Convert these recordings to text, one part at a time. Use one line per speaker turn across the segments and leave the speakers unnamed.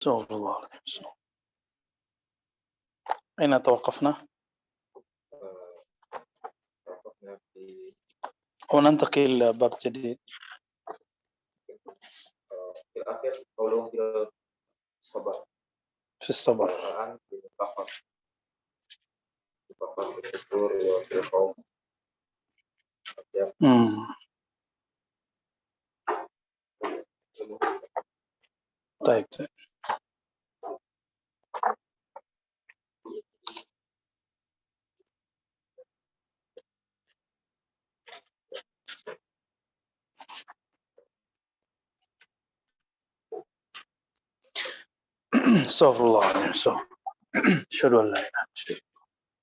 صلى الله عليه وسلم. أين توقفنا؟
توقفنا في
وننتقل إلى باب جديد.
في الآخر قوله في الصبر.
في الصبر.
الآن في فقط الشكور وفي الخوف.
طيب. استغفر الله العظيم. أشهد أن لا إله إلا الله.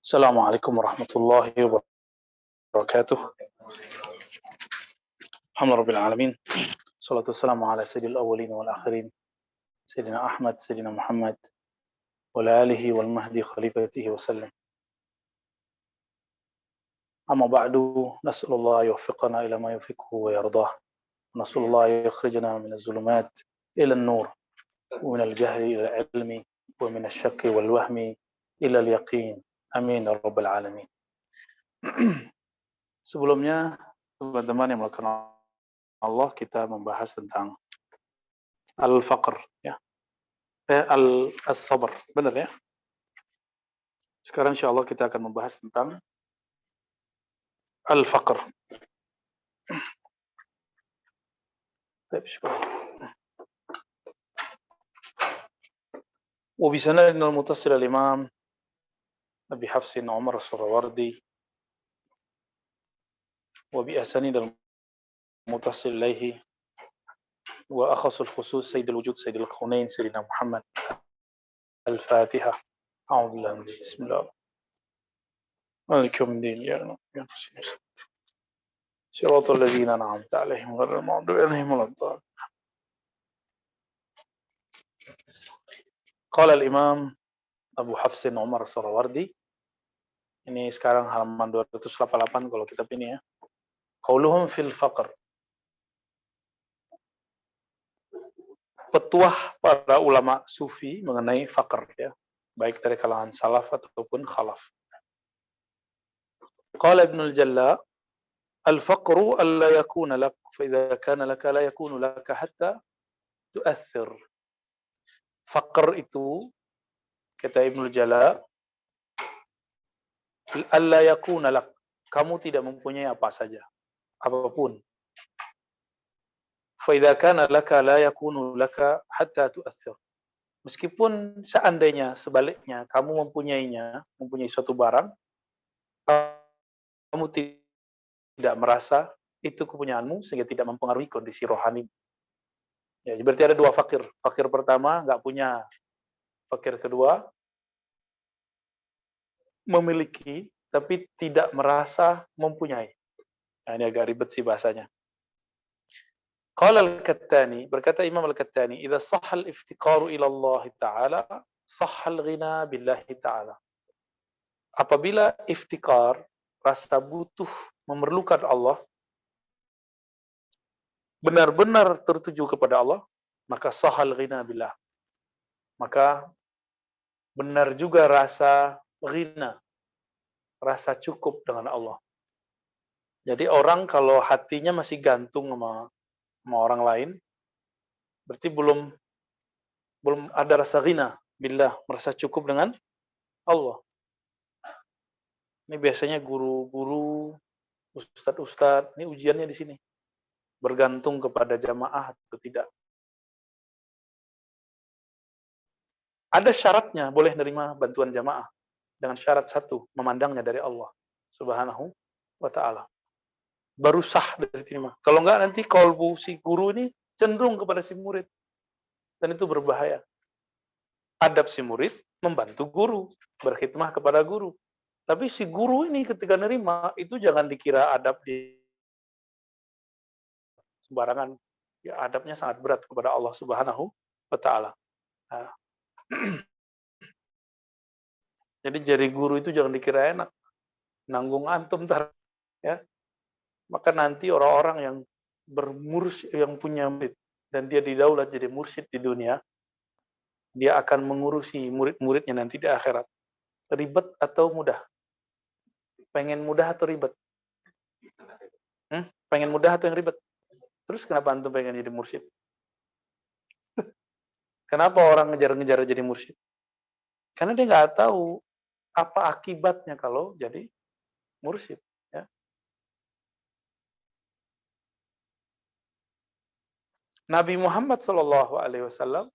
السلام عليكم ورحمة الله وبركاته. الحمد لله رب العالمين، الصلاة والسلام على سيد الأولين والآخرين سيدنا أحمد سيدنا محمد وعلى آله والمهدي خليفته وسلم. أما بعد، نسأل الله يوفقنا إلى ما يوفقه ويرضاه، نسأل الله يخرجنا من الظلمات إلى النور، ومن الجهل إلى العلم، ومن الشك والوهم إلى اليقين. Amin ya rabbal alamin. Sebelumnya, teman-teman yang melakukan Allah, kita membahas tentang al-faqr, ya. Al-sabr, benar ya? Sekarang insyaallah kita akan membahas tentang al-faqr. وبسندنا المتصل الإمام أبي حفص عمر السراوردي، وبأسانيد المتصل إليه، وأخص الخصوص سيد الوجود سيد الكونين سيدنا محمد. الفاتحة. أعوذ بالله من الشيطان. بسم الله. مالك يوم الدين، إياك صراط الذين أنعمت عليهم غير المغضوب عليهم ولا الضالين. قال الإمام Abu Hafsin Umar Sarawardi. Ini sekarang halaman 288 kalau kitab ini ya. Qauluhum fil faqr. Petuah para ulama sufi mengenai faqr ya, baik dari kalangan salaf ataupun khalaf. Qala Ibnul Jalla, al-faqru alla yakuna lak, fa idza kana laka la yakunu laka hatta tu'athir. Faqr itu, kata Ibnul Jalla, alla yakuna lak, kamu tidak mempunyai apa saja, apapun. Fa idza kana laka la yakunu laka hatta tu'athir. Meskipun seandainya sebaliknya kamu mempunyai suatu barang, kamu tidak merasa itu kepunyaanmu sehingga tidak mempengaruhi kondisi rohani. Ya, berarti ada dua fakir. Fakir pertama nggak punya, fakir kedua memiliki tapi tidak merasa mempunyai. Nah, ini agak ribet sih bahasanya. Qala al-Kattani, berkata Imam al-Kattani, idza sahha al-iftiqaru ila Allah Ta'ala, sahha al-ghina billahi Ta'ala. Apabila iftikar, rasa butuh, memerlukan Allah, benar-benar tertuju kepada Allah, maka sahha al-ghina billah. Maka benar juga rasa ghina, rasa cukup dengan Allah. Jadi orang kalau hatinya masih gantung sama orang lain, berarti belum ada rasa ghina billah, merasa cukup dengan Allah. Ini biasanya guru-guru, ustadz-ustadz, ini ujiannya di sini. Bergantung kepada jamaah atau tidak. Ada syaratnya, boleh menerima bantuan jamaah. Dengan syarat satu, memandangnya dari Allah Subhanahu wa ta'ala. Baru sah dari terima. Kalau enggak nanti kolbu si guru ini cenderung kepada si murid. Dan itu berbahaya. Adab si murid membantu guru, berkhidmah kepada guru. Tapi si guru ini ketika nerima, itu jangan dikira adab di sembarangan. Ya, adabnya sangat berat kepada Allah Subhanahu wa ta'ala. Nah. Jadi guru itu jangan dikira enak. Nanggung antum ntar. Ya. Maka nanti orang-orang yang yang punya murid dan dia didaulat jadi mursyid di dunia, dia akan mengurusi murid-muridnya nanti di akhirat. Ribet atau mudah? Pengen mudah atau ribet? Pengen mudah atau yang ribet? Terus kenapa antum pengen jadi mursyid? Kenapa orang ngejar-ngejar jadi mursyid? Karena dia nggak tahu apa akibatnya kalau jadi mursyid. Ya. Nabi Muhammad SAW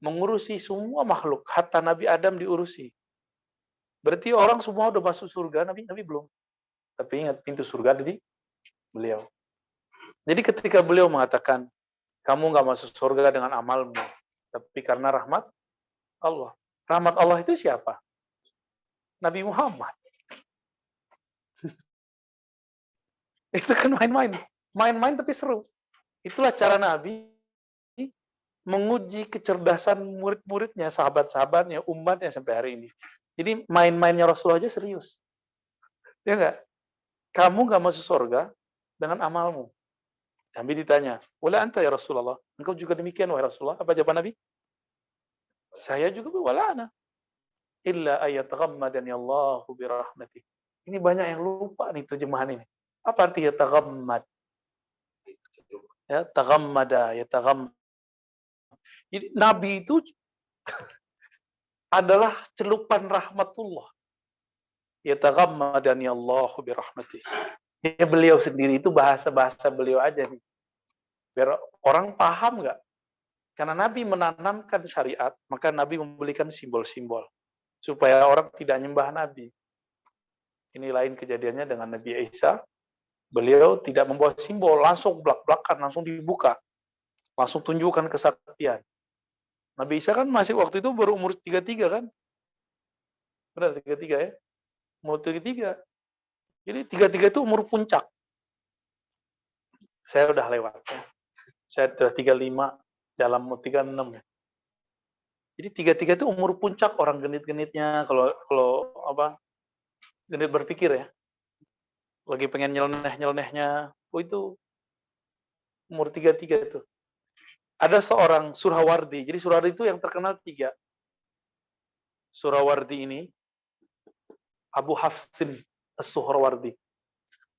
mengurusi semua makhluk, hatta Nabi Adam diurusi. Berarti orang semua udah masuk surga, Nabi belum. Tapi ingat, pintu surga di beliau. Jadi ketika beliau mengatakan, kamu nggak masuk surga dengan amalmu, tapi karena rahmat Allah. Rahmat Allah itu siapa? Nabi Muhammad. Itu kan main-main. Main-main tapi seru. Itulah cara Nabi menguji kecerdasan murid-muridnya, sahabat-sahabatnya, umatnya sampai hari ini. Jadi main-mainnya Rasulullah aja serius. Ya enggak? Kamu nggak masuk surga dengan amalmu. Nabi ditanya, wala anta ya Rasulullah. Engkau juga demikian, wahai Rasulullah. Apa jawaban Nabi? Saya juga wala ana. Illa ayataghammadani Allahu birahmatih. Ini banyak yang lupa nih terjemahan ini. Apa arti yataghammad? Ya, taghammada, yataghammad. Jadi Nabi itu adalah celupan rahmatullah. Yataghammadani Allahu birahmatih. Ya, beliau sendiri itu bahasa-bahasa beliau aja nih. Biar orang paham nggak? Karena Nabi menanamkan syariat, maka Nabi memberikan simbol-simbol. Supaya orang tidak nyembah Nabi. Ini lain kejadiannya dengan Nabi Isa. Beliau tidak membawa simbol, langsung belak-belakan, langsung dibuka. Langsung tunjukkan kesaktian. Nabi Isa kan masih waktu itu baru umur 33 kan? Benar 33 ya? Umur 33. Jadi 33 itu umur puncak. Saya udah lewat ya. Saya sudah 35, dalam mau 36 ya. Jadi 33 itu umur puncak orang genit-genitnya, kalau apa, genit berpikir ya. Lagi pengen nyeleneh-nyelenehnya, itu umur 33 itu. Ada seorang Surawardi, jadi Surawardi itu yang terkenal 3. Surawardi ini, Abu Hafsin As-Suhrawardi.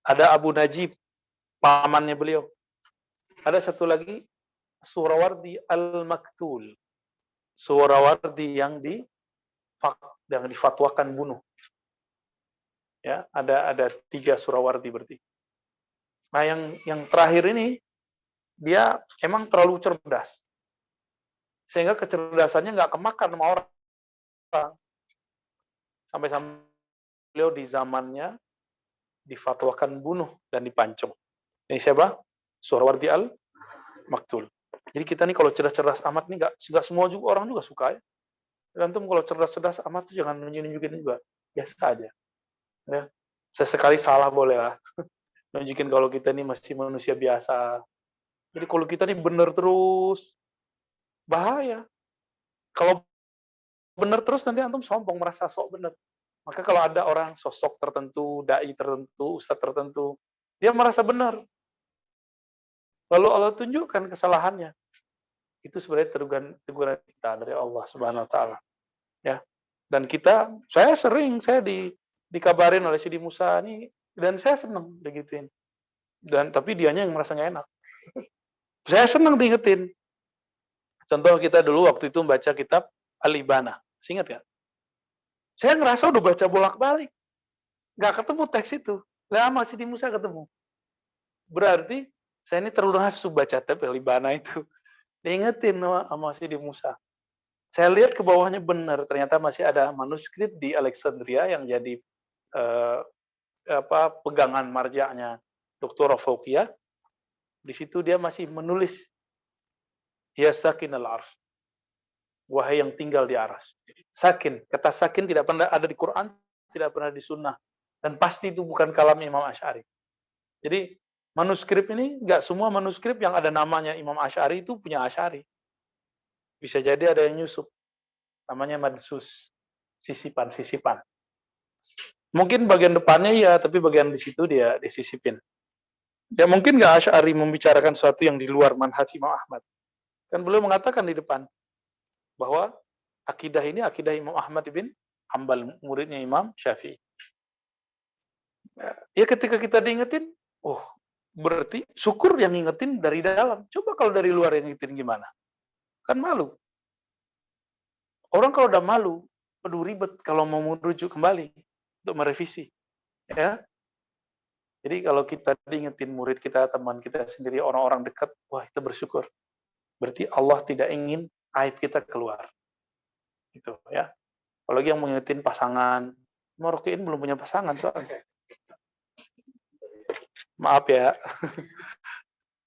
Ada Abu Najib, pamannya beliau. Ada satu lagi, Surawardi Al-Maktul. Surawardi yang difatwakan bunuh. Ya, ada 3 Surawardi berarti. Nah, yang terakhir ini dia emang terlalu cerdas. Sehingga kecerdasannya nggak kemakan sama orang. Sampai beliau di zamannya difatwakan bunuh dan dipancung. Ini siapa? Surawardi Al-Maktul. Jadi kita nih kalau cerdas-cerdas amat nih nggak semua juga orang juga suka ya. Antum kalau cerdas-cerdas amat tuh jangan nunjukin juga, biasa aja. Ya. Sesekali salah boleh lah. Nunjukin kalau kita nih masih manusia biasa. Jadi kalau kita nih bener terus, bahaya. Kalau bener terus nanti antum sombong merasa sok bener. Maka kalau ada orang sosok tertentu, dai tertentu, ustadz tertentu, dia merasa benar. Lalu Allah tunjukkan kesalahannya. Itu sebenarnya teguran kita dari Allah Subhanahu wa taala. Ya. Dan saya dikabarin oleh Sidi Musa ini dan saya senang digituin. Tapi dianya yang merasa nggak enak. Saya senang diingetin. Contoh kita dulu waktu itu membaca kitab Al-Ibana. Ingat nggak? Saya ngerasa udah baca bolak-balik. Nggak ketemu teks itu. Lama Sidi Musa ketemu. Berarti saya ini terlalu nafsu baca kitab Al-Ibana itu. Diingetin sama Sidi Musa. Saya lihat ke bawahnya benar, ternyata masih ada manuskrip di Alexandria yang jadi pegangan marja'nya Dr. Fauqiyah. Di situ dia masih menulis ya sakinal arsy. Wahai yang tinggal di aras. Sakin, kata sakin tidak pernah ada di Quran, tidak pernah di sunnah. Dan pasti itu bukan kalam Imam Asy'ari. Jadi manuskrip ini, nggak semua manuskrip yang ada namanya Imam Asy'ari itu punya Asy'ari. Bisa jadi ada yang nyusup. Namanya madsus, sisipan. Mungkin bagian depannya ya, tapi bagian di situ dia disisipin. Ya mungkin nggak Asy'ari membicarakan sesuatu yang di luar manhaj Imam Ahmad. Kan beliau mengatakan di depan, bahwa akidah ini akidah Imam Ahmad bin Hambal, muridnya Imam Syafi'i. Ya ketika kita diingetin, oh berarti syukur yang ngingetin dari dalam. Coba kalau dari luar yang ngingetin gimana? Kan malu. Orang kalau udah malu, aduh ribet kalau mau merujuk kembali untuk merevisi. Ya. Jadi kalau kita diingetin murid kita, teman kita sendiri, orang-orang dekat, wah kita bersyukur. Berarti Allah tidak ingin aib kita keluar. Gitu ya. Apalagi yang mengingetin pasangan, mau rokein belum punya pasangan soalnya. Maaf ya.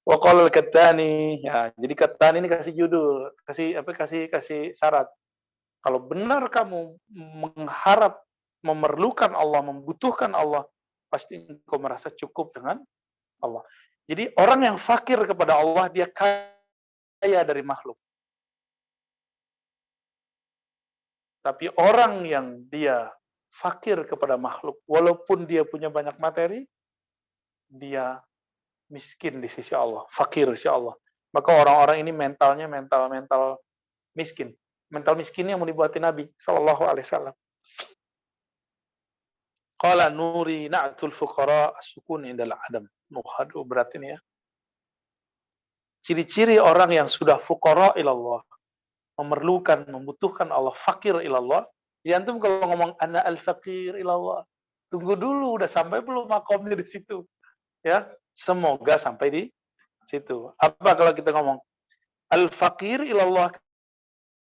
Wa qala al-Kattani, ya, jadi Kattani ini kasih judul, kasih syarat. Kalau benar kamu mengharap, memerlukan Allah, membutuhkan Allah, pasti engkau merasa cukup dengan Allah. Jadi orang yang fakir kepada Allah, dia kaya dari makhluk. Tapi orang yang dia fakir kepada makhluk, walaupun dia punya banyak materi, dia miskin di sisi Allah, fakir di sisi Allah. Maka orang-orang ini mentalnya mental miskin. Mental miskinnya mau dibuatin Nabi sallallahu alaihi wasallam. Qala nuri na'tul fuqara as-sukun indal adam. Aduh berat ini ya. Ciri-ciri orang yang sudah fuqara ilallah, memerlukan, membutuhkan Allah, fakir ilallah. Ya antum kalau ngomong ana al-faqir ilallah, tunggu dulu udah sampai belum makomnya di situ. Ya, semoga sampai di situ. Apa kalau kita ngomong al-faqir ilallah,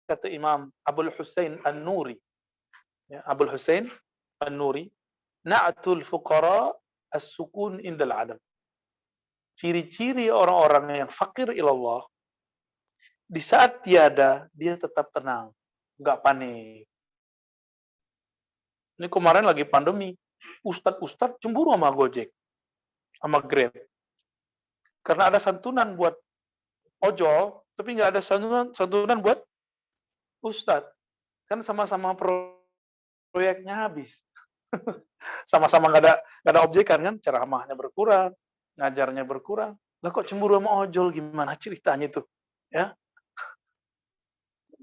kata Imam Abul Husain An-Nuri. Ya, Abul Husain An-Nuri, na'tul fuqara as-sukun indal adam. Ciri-ciri orang-orang yang fakir ilallah, di saat tiada, dia tetap tenang, nggak panik. Ini kemarin lagi pandemi, ustadz cemburu sama Gojek, sama Grab. Karena ada santunan buat ojol, tapi nggak ada santunan buat ustadz. Kan sama-sama proyeknya habis. Sama-sama nggak ada objekan kan, ceramahnya berkurang, ngajarnya berkurang. Lah kok cemburu sama ojol, gimana ceritanya itu? Ya.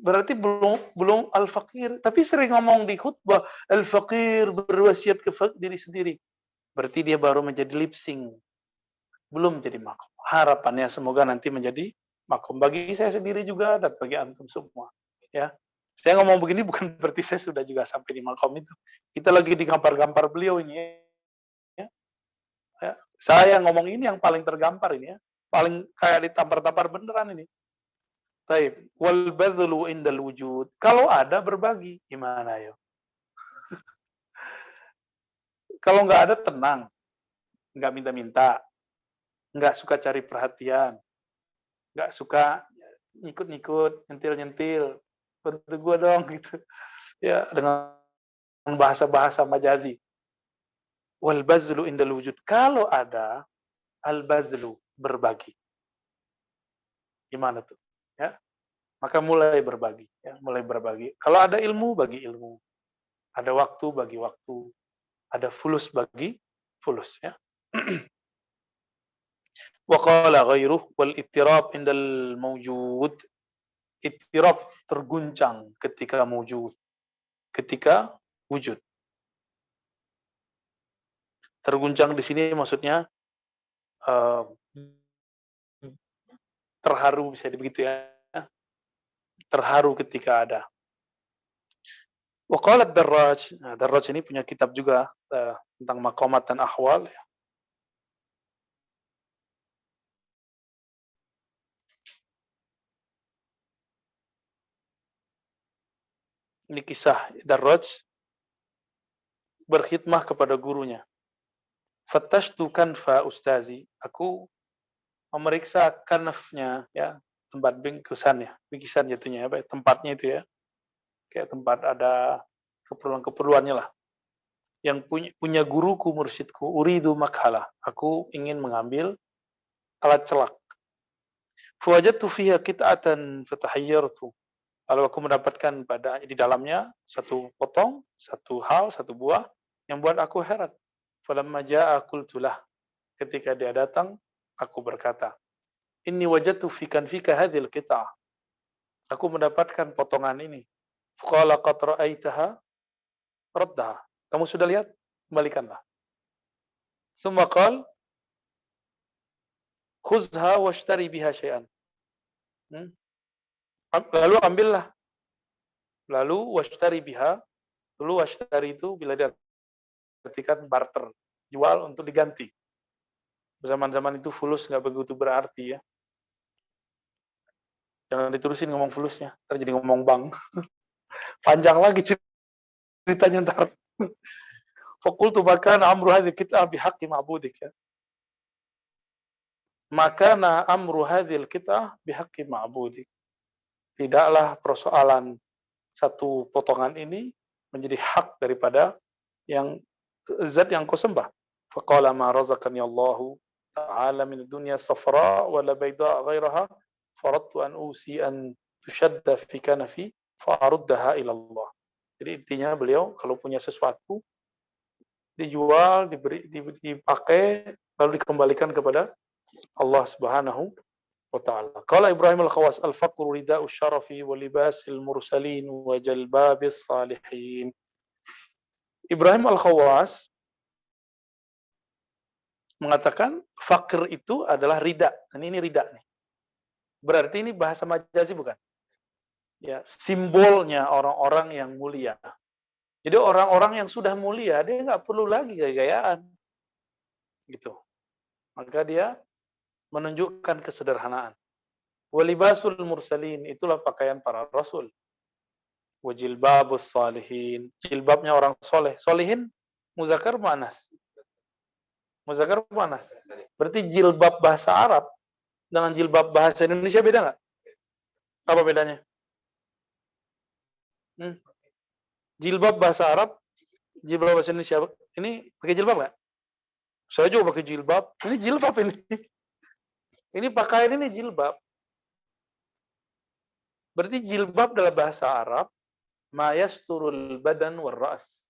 Berarti belum al-faqir, tapi sering ngomong di khutbah, al-faqir berwasiat ke diri sendiri. Berarti dia baru menjadi lip sync. Belum jadi makom. Harapannya semoga nanti menjadi makom bagi saya sendiri juga dan bagi antum semua. Ya. Saya ngomong begini bukan berarti saya sudah juga sampai di makom itu. Kita lagi digampar-gampar beliau ini ya. Ya. Saya ngomong ini yang paling tergampar ini ya. Paling kayak ditampar-tampar beneran ini. Taib. Wal badlu indal wujud. Kalau ada berbagi, gimana ya? Kalau nggak ada tenang, nggak minta-minta, nggak suka cari perhatian, nggak suka nyikut-nyikut, nyentil-nyentil, bantu gua dong gitu. Ya dengan bahasa-bahasa majazi. Wal bazlu indal wujud. Kalau ada al bazlu, berbagi. Gimana tuh? Ya. Maka mulai berbagi, ya, mulai berbagi. Kalau ada ilmu, bagi ilmu. Ada waktu, bagi waktu. Ada fulus, bagi fulus. Ya. Wa qala ghairuh wal ittirab indal mawjud. Ittirab, terguncang ketika mawjud. Ketika wujud. Terguncang di sini maksudnya terharu, bisa begitu ya. Terharu ketika ada. Wa qala ad-Darraj, nah, Darraj ini punya kitab juga tentang maqamat dan ahwal. Ini kisah Darraj berkhidmah kepada gurunya. Fattashtu kanfa ustazi, aku memeriksa kanafnya, ya, tempat bingkisannya jatuhnya, apa, tempatnya itu ya. Kayak tempat ada keperluan-keperluannya lah. Yang punya guruku, mursyidku, uridu makhala. Aku ingin mengambil alat celak. Fawajadtu fiha qit'atan fatahayyartu. Lalu aku mendapatkan di dalamnya satu potong, satu buah yang buat aku heran. Falamma jaa'a qultulah. Ketika dia datang, aku berkata, "Inni wajadtu fi kanfika hadhil qit'ah." Aku mendapatkan potongan ini. Qala qad ra'aitaha raddaha. Kamu sudah lihat? Kembalikanlah. Tsumma qala khuzha washtari biha syai'an. Lalu ambillah. Lalu washtari biha. Dulu washtari itu bila diartikan barter, jual untuk diganti. Zaman-zaman itu fulus nggak begitu berarti ya. Jangan diterusin ngomong fulusnya, ntar jadi ngomong bank. Panjang lagi ceritanya ntar. Fakultu makana amru hadhihi kit'ah bihaqqi ma'budik ya. Makana amru hadhihi kit'ah bihaqqi ma'budik. Tidaklah persoalan satu potongan ini menjadi hak daripada yang zat yang kau sembah. Faqala ma razaqani Allahu ta'ala min dunya safra wa la bayda ghairaha faradtu an usi an tushadda fi kanafi fa aruddaha ila Allah. Jadi intinya beliau kalau punya sesuatu dijual, dipakai lalu dikembalikan kepada Allah Subhanahu wa ta'ala. Qala Ibrahim al-Khawas al-faqru rida'u syarafi wa libasil mursalin wa jalbabis salihin. Ibrahim al-Khawas mengatakan fakir itu adalah rida. Ini rida nih. Berarti ini bahasa majazi bukan? Ya, simbolnya orang-orang yang mulia. Jadi orang-orang yang sudah mulia dia nggak perlu lagi gaya-gayaan. Gitu. Maka dia menunjukkan kesederhanaan. Walibasul mursalin, itulah pakaian para rasul. Wajilbabus salihin, jilbabnya orang soleh. Solihin muzakkar muannas. Muzakkar muannas. Berarti jilbab bahasa Arab dengan jilbab bahasa Indonesia beda nggak? Apa bedanya? Jilbab bahasa Arab, jilbab bahasa Indonesia. Ini pakai jilbab nggak? Saya juga pakai jilbab. Ini jilbab ini. Ini pakaian ini jilbab. Berarti jilbab dalam bahasa Arab ma yasturul badan war ra's.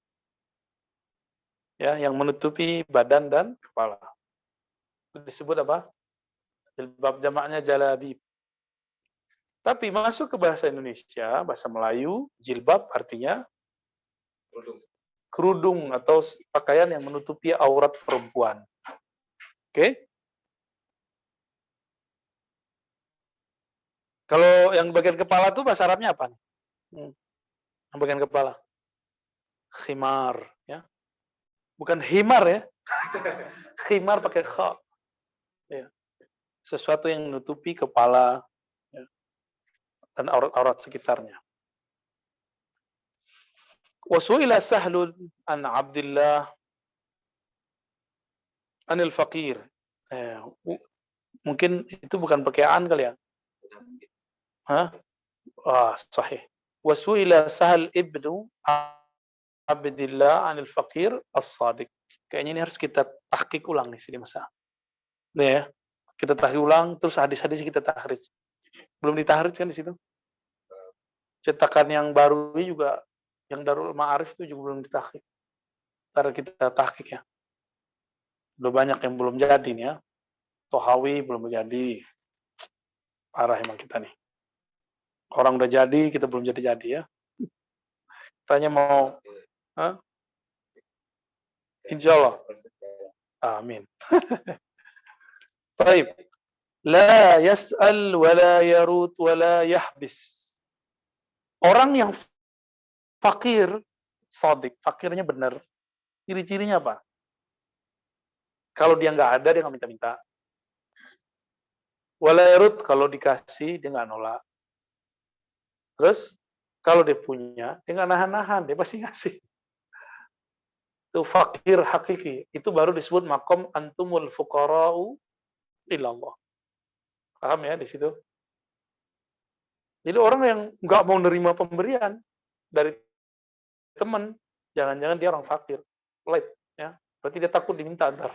Ya, yang menutupi badan dan kepala. Itu disebut apa? Jilbab, jamaknya jalabib. Tapi masuk ke bahasa Indonesia, bahasa Melayu, jilbab artinya kerudung atau pakaian yang menutupi aurat perempuan. Oke? Kalau yang bagian kepala itu bahasa Arabnya apa? Yang bagian kepala. Khimar, ya. Bukan himar ya. Khimar pakai kha. Ya. Sesuatu yang menutupi kepala ya, dan aurat-aurat sekitarnya. Wasuila Sahlun an Abdullah anil faqir. Mungkin itu bukan pakaian kali ya. Hah? Sahih. Wasuila Sahl ibnu Abdullah anil faqir as-sadiq. Kayaknya ini harus kita tahqiq ulang nih sini masa. Nih ya. Kita tahqiq ulang terus hadis-hadis kita tahrij. Belum ditahrij kan di situ? Cetakan yang baru ini juga yang Darul Ma'arif itu juga belum ditahqiq. Ntar kita tahqiq ya. Udah banyak yang belum jadi nih ya. Tohawi belum jadi. Parah emang kita nih. Orang udah jadi, kita belum jadi-jadi ya. Tanya mau, insya Allah. Amin. Baik. La yas'al wa la yarut wa la yahbis. Orang yang fakir, shadiq, fakirnya benar. Ciri-cirinya apa? Kalau dia nggak ada, dia nggak minta-minta. Wa la yarut, kalau dikasih, dia nggak nolak. Terus, kalau dia punya, dia nggak nahan-nahan, dia pasti ngasih. Itu fakir hakiki. Itu baru disebut maqam antumul fuqara'u ilallah. Paham ya di situ? Jadi orang yang nggak mau nerima pemberian dari teman, jangan-jangan dia orang fakir, light, ya. Berarti dia takut diminta ntar.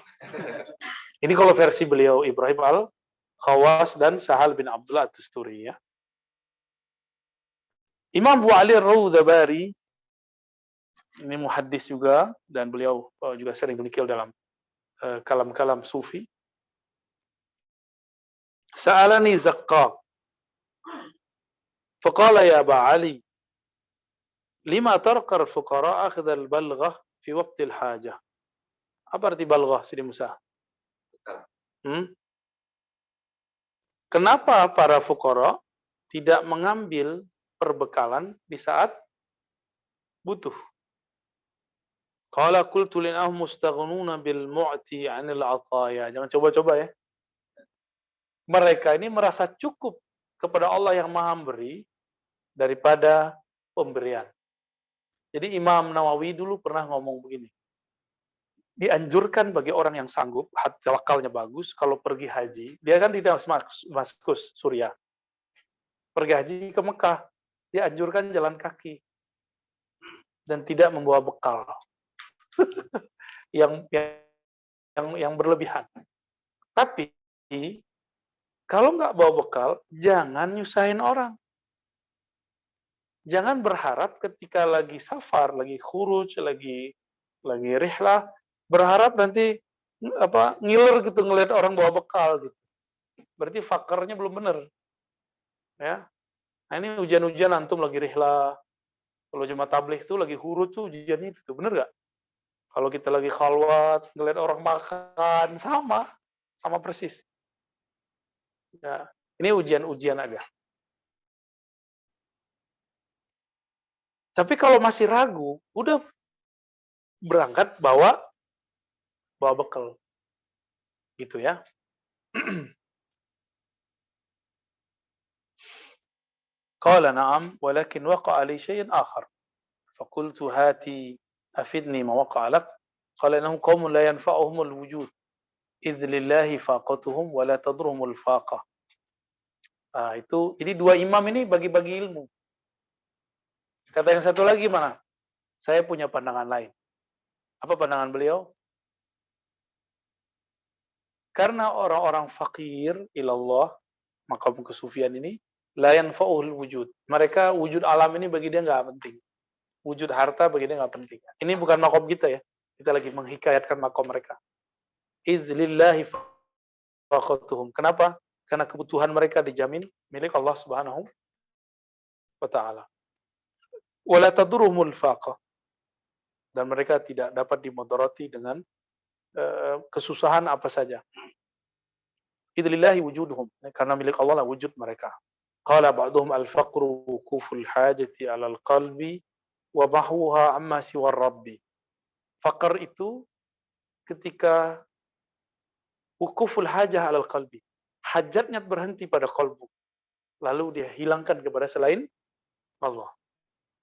Ini kalau versi beliau Ibrahim al-Khawas dan Sahal bin Abdullah at-Tusturi ya. Imam Abu Ali Ar-Rawdhabari ini muhaddis juga dan beliau juga sering menikil dalam kalam-kalam sufi. Sa'alani Zaqqaq. Faqala ya Aba Ali, lima tarqar fuqara akhadha al-balghah fi waqtil hajah. Apa arti balghah, Sidi Musa? Hmm? Kenapa para fuqara tidak mengambil perbekalan di saat butuh? Qala qultu linnahum mustaghnuna bil mu'ti 'anil 'ataya. Jangan coba-coba ya. Mereka ini merasa cukup kepada Allah yang Maha Memberi daripada pemberian. Jadi Imam Nawawi dulu pernah ngomong begini. Dianjurkan bagi orang yang sanggup, tawakalnya bagus, kalau pergi haji, dia kan di Damaskus, Suriah. Pergi haji ke Mekah, dianjurkan jalan kaki dan tidak membawa bekal yang berlebihan. Tapi kalau nggak bawa bekal, jangan nyusahin orang. Jangan berharap ketika lagi safar, lagi khuruj, lagi rihlah, berharap nanti ngiler gitu ngelihat orang bawa bekal gitu. Berarti fakarnya belum benar. Ya. Nah, ini ujian-ujian antum lagi rihlah. Kalau jemaah tabligh itu lagi khuruj tuh ujiannya itu, bener nggak? Kalau kita lagi khalwat, ngelihat orang makan, sama persis. Ya, ini ujian-ujian aja. Tapi kalau masih ragu, udah berangkat bawa bekal. Gitu ya. Qala na'am, walakin waqa'a li syai'in akhar. Faqultu hati afidni ma waqa'a lak. Qala innahum qaumun la yanfa'uhumul wujud. Idz lillahi faqatuhum wa la tadruhumul faqah. Itu jadi dua imam ini bagi-bagi ilmu. Kata yang satu lagi mana? Saya punya pandangan lain. Apa pandangan beliau? Karena orang-orang fakir ilallah, maqam kesufian ini, la yanfa'uhul wujud. Mereka wujud alam ini bagi dia nggak penting. Wujud harta bagi dia nggak penting. Ini bukan makom kita ya. Kita lagi menghikayatkan makom mereka. Izlillahi faqatuhum. Kenapa? Karena kebutuhan mereka dijamin milik Allah Subhanahu wa ta'ala. Wala tadurhumul faqah. Dan mereka tidak dapat dimudarati dengan kesusahan apa saja. Idzlillahi wujuduhum. Karena milik Allah lah wujud mereka. Qala ba'duhum al-faqru wukuful hajati 'alal qalbi wa mahwuha amma siwar rabbi. Faqr itu ketika wukuful hajah 'alal qalbi. Hajatnya berhenti pada kalbu. Lalu dia hilangkan kepada selain Allah.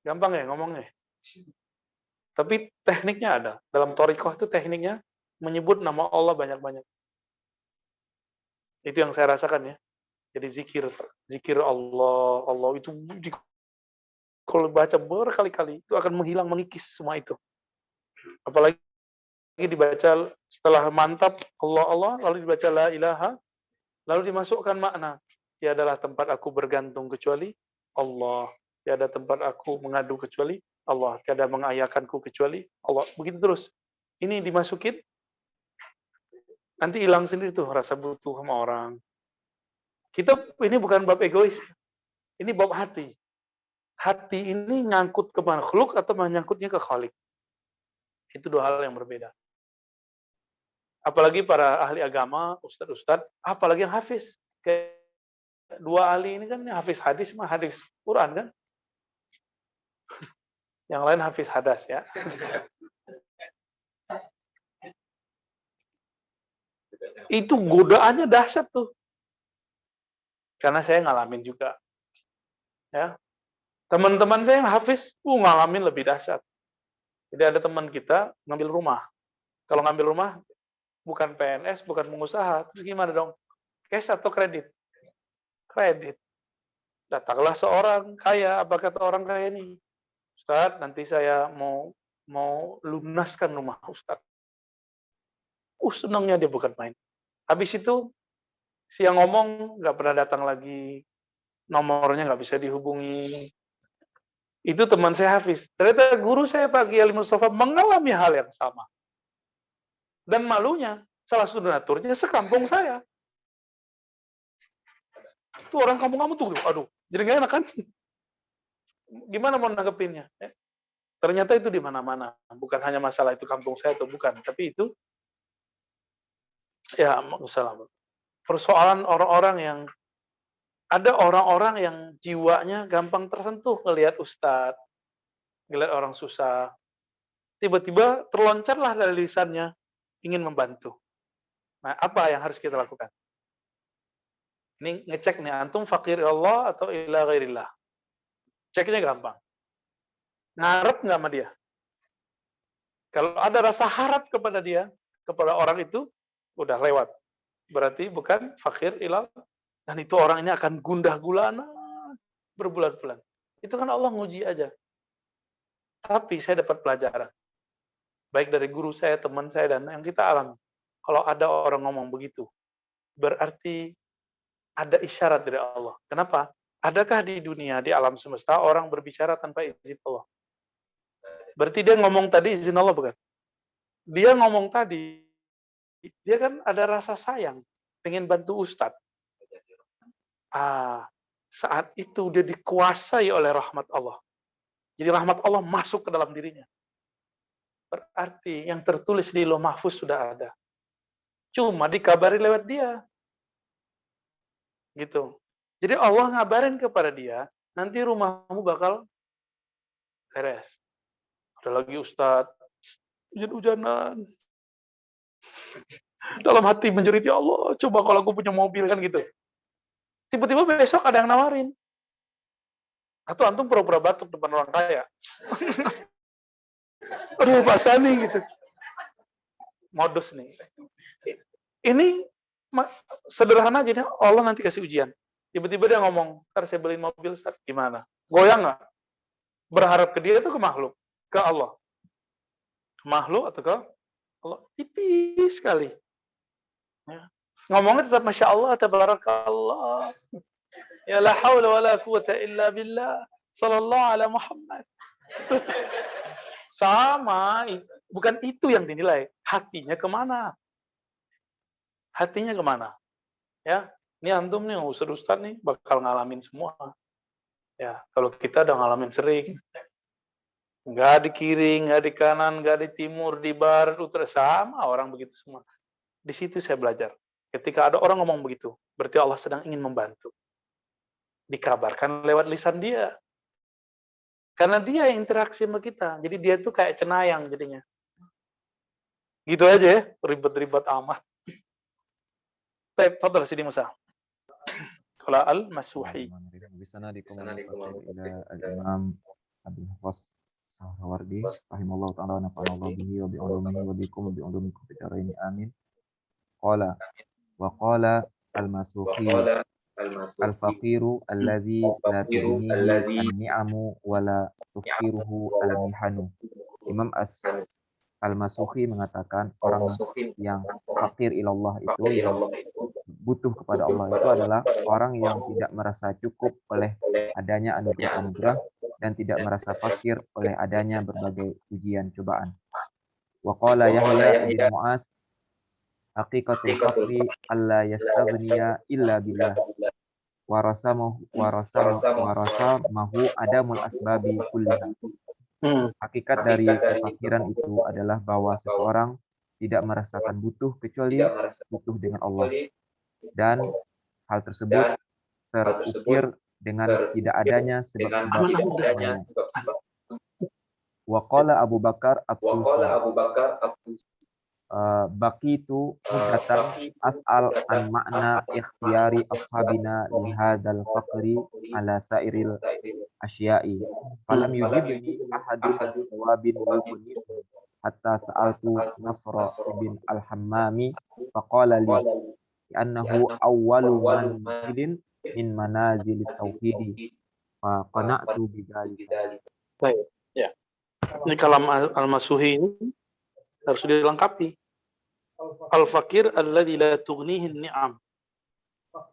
Gampang ya ngomongnya. Tapi tekniknya ada. Dalam thariqah itu tekniknya menyebut nama Allah banyak-banyak. Itu yang saya rasakan ya. Jadi zikir Allah itu kalau baca berkali-kali itu akan mengikis semua itu. Apalagi dibaca setelah mantap Allah lalu dibaca la ilaha lalu dimasukkan makna tiadalah tempat aku bergantung kecuali Allah, tiada tempat aku mengadu kecuali Allah, tiada mengayakanku kecuali Allah. Begitu terus. Ini dimasukin nanti hilang sendiri tuh rasa butuh sama orang. Kita ini bukan bab egois. Ini bab hati. Hati ini nyangkut ke makhluk atau menyangkutnya ke Khalik. Itu dua hal yang berbeda. Apalagi para ahli agama, ustadz, apalagi yang hafiz. Kayak dua ahli ini kan hafiz hadis, mah hadis Quran kan. Yang lain hafiz hadas ya. Itu godaannya dahsyat tuh. Karena saya ngalamin juga. Ya. Teman-teman saya yang hafiz, ngalamin lebih dahsyat. Jadi ada teman kita ngambil rumah. Kalau ngambil rumah, bukan PNS, bukan pengusaha, terus gimana dong? Cash atau kredit? Kredit. Datanglah seorang kaya, apa kata orang kaya ini? Ustadz, nanti saya mau lunaskan rumah Ustadz. Senangnya dia bukan main. Habis itu, siang ngomong, nggak pernah datang lagi, nomornya nggak bisa dihubungi. Itu teman saya hafiz. Ternyata guru saya Pak Kiai Mustafa mengalami hal yang sama. Dan malunya, salah satu donaturnya sekampung saya. Tuh orang kampung kamu tuh, aduh, jadi nggak enak kan? Gimana mau nanggepinnya? Ternyata itu di mana-mana. Bukan hanya masalah itu kampung saya atau bukan, tapi itu ya masalah. Persoalan orang-orang yang ada orang-orang yang jiwanya gampang tersentuh ngelihat ustadz, ngelihat orang susah. Tiba-tiba terloncarlah dari lisannya ingin membantu. Nah, apa yang harus kita lakukan? Ini ngecek nih, antum fakir Allah atau ila ghairillah. Ceknya gampang. Ngarep nggak sama dia? Kalau ada rasa harap kepada dia, kepada orang itu, udah lewat. Berarti bukan fakir ilah. Dan itu orang ini akan gundah gulana berbulan-bulan. Itu kan Allah nguji aja. Tapi saya dapat pelajaran. Baik dari guru saya, teman saya, dan yang kita alami. Kalau ada orang ngomong begitu, berarti ada isyarat dari Allah. Kenapa? Adakah di dunia, di alam semesta, orang berbicara tanpa izin Allah? Berarti dia ngomong tadi izin Allah bukan? Dia ngomong tadi, dia kan ada rasa sayang, pengen bantu Ustadz. Saat itu dia dikuasai oleh rahmat Allah. Jadi rahmat Allah masuk ke dalam dirinya. Berarti yang tertulis di Lauh Mahfuz sudah ada. Cuma dikabari lewat dia. Gitu. Jadi Allah ngabarin kepada dia, nanti rumahmu bakal beres. Ada lagi Ustadz, hujan-hujanan. Dalam hati menjerit, ya Allah, coba kalau aku punya mobil kan gitu. Tiba-tiba besok ada yang nawarin. Atau antum pura-pura batuk depan orang kaya. Aduh, Pak Sani gitu. Modus nih. Ini sederhana aja, Allah nanti kasih ujian. Tiba-tiba dia ngomong, ntar saya beliin mobil, Ustaz, gimana? Goyang nggak? Berharap ke dia itu ke makhluk? Ke Allah? Makhluk atau ke Allah? Tipis sekali. Ya. Ngomongnya tetap Masya Allah, Tabarakallah. Ya la hawla wa la quwata illa billah. Sallallahu ala Muhammad. Sama, bukan itu yang dinilai. Hatinya kemana? Hatinya kemana? Ya, ini antum nih, ustaz nih, bakal ngalamin semua. Ya, kalau kita udah ngalamin sering. Nggak di kiri, nggak di kanan, nggak di timur, di barat, utara, sama orang begitu semua. Di situ saya belajar. Ketika ada orang ngomong begitu, berarti Allah sedang ingin membantu. Dikabarkan lewat lisan dia. Karena dia yang interaksi sama kita. Jadi dia tuh kayak cenayang jadinya. Gitu aja ya, ribet-ribet amat. Baik, fadhal Sidi Musa. Qala al-Masuhi.
Bisana dikomunikasi ila al-Imam Abdul Hafiz Sahrawardi rahimallahu ta'ala wa nafa'ana bihi wa bi ulumihi wa bikum bi ulumikum fi darain amin. Qala wa qala al-Masuhi al-faqiru alladhi la tughnihi an-ni'amu wa la tuqiruhu al-mihanu. Imam Al-Masuhi mengatakan orang yang fakir ilallah itu, yang butuh kepada Allah itu adalah orang yang tidak merasa cukup oleh adanya anugerah-anugerah dan tidak merasa fakir oleh adanya berbagai ujian cobaan. Wa qala Yahya bin Mu'adz haqiqatul faqri alla yastaghniya illa billah wa rasamahu adamul asbabi kulliha. Hakikat dari kefakiran itu adalah bahwa seseorang tidak merasakan butuh kecuali butuh dengan Allah. Dan hal tersebut terukir dengan tidak adanya sebab-sebab lainnya. Wa qala Abu Bakar baqitu muddatan as'al an makna ikhtiyari ashabina li hadzal faqri ala sairil asya'i falam yujibni ahadun jawabin yughni hatta sa'altu Nasra bin al-Hammami faqala li annahu awwalu manzilin min manazilit tauhidi fa qana'tu bidzalika.
Baik, ya. Ini kalam al-Masuhi ini harus dilengkapi. Al-fakir alladzi la tughnihi an-ni'am.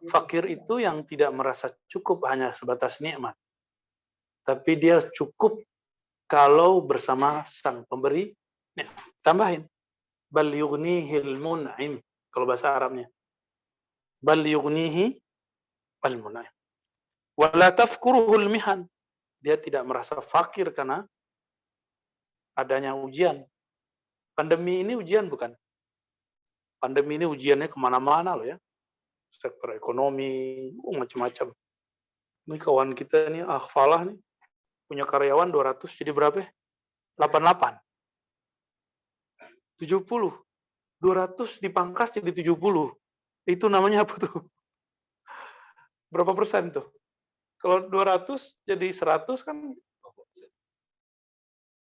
Fakir itu yang tidak merasa cukup hanya sebatas nikmat. Tapi dia cukup kalau bersama sang pemberi nikmat. Tambahin. Bal yughnihil mun'im kalau bahasa Arabnya. Bal yughnihi al-mun'im. Wa la tafkuruhu al-mihan. dia tidak merasa fakir karena adanya ujian. Pandemi ini ujian bukan? Pandemi ini ujiannya kemana-mana loh ya. Sektor ekonomi, macam-macam. Ini kawan kita nih, Falah nih, punya karyawan 200 jadi berapa? 88. 70. 200 dipangkas jadi 70. Itu namanya apa tuh? Berapa persen tuh? Kalau 200 jadi 100 kan,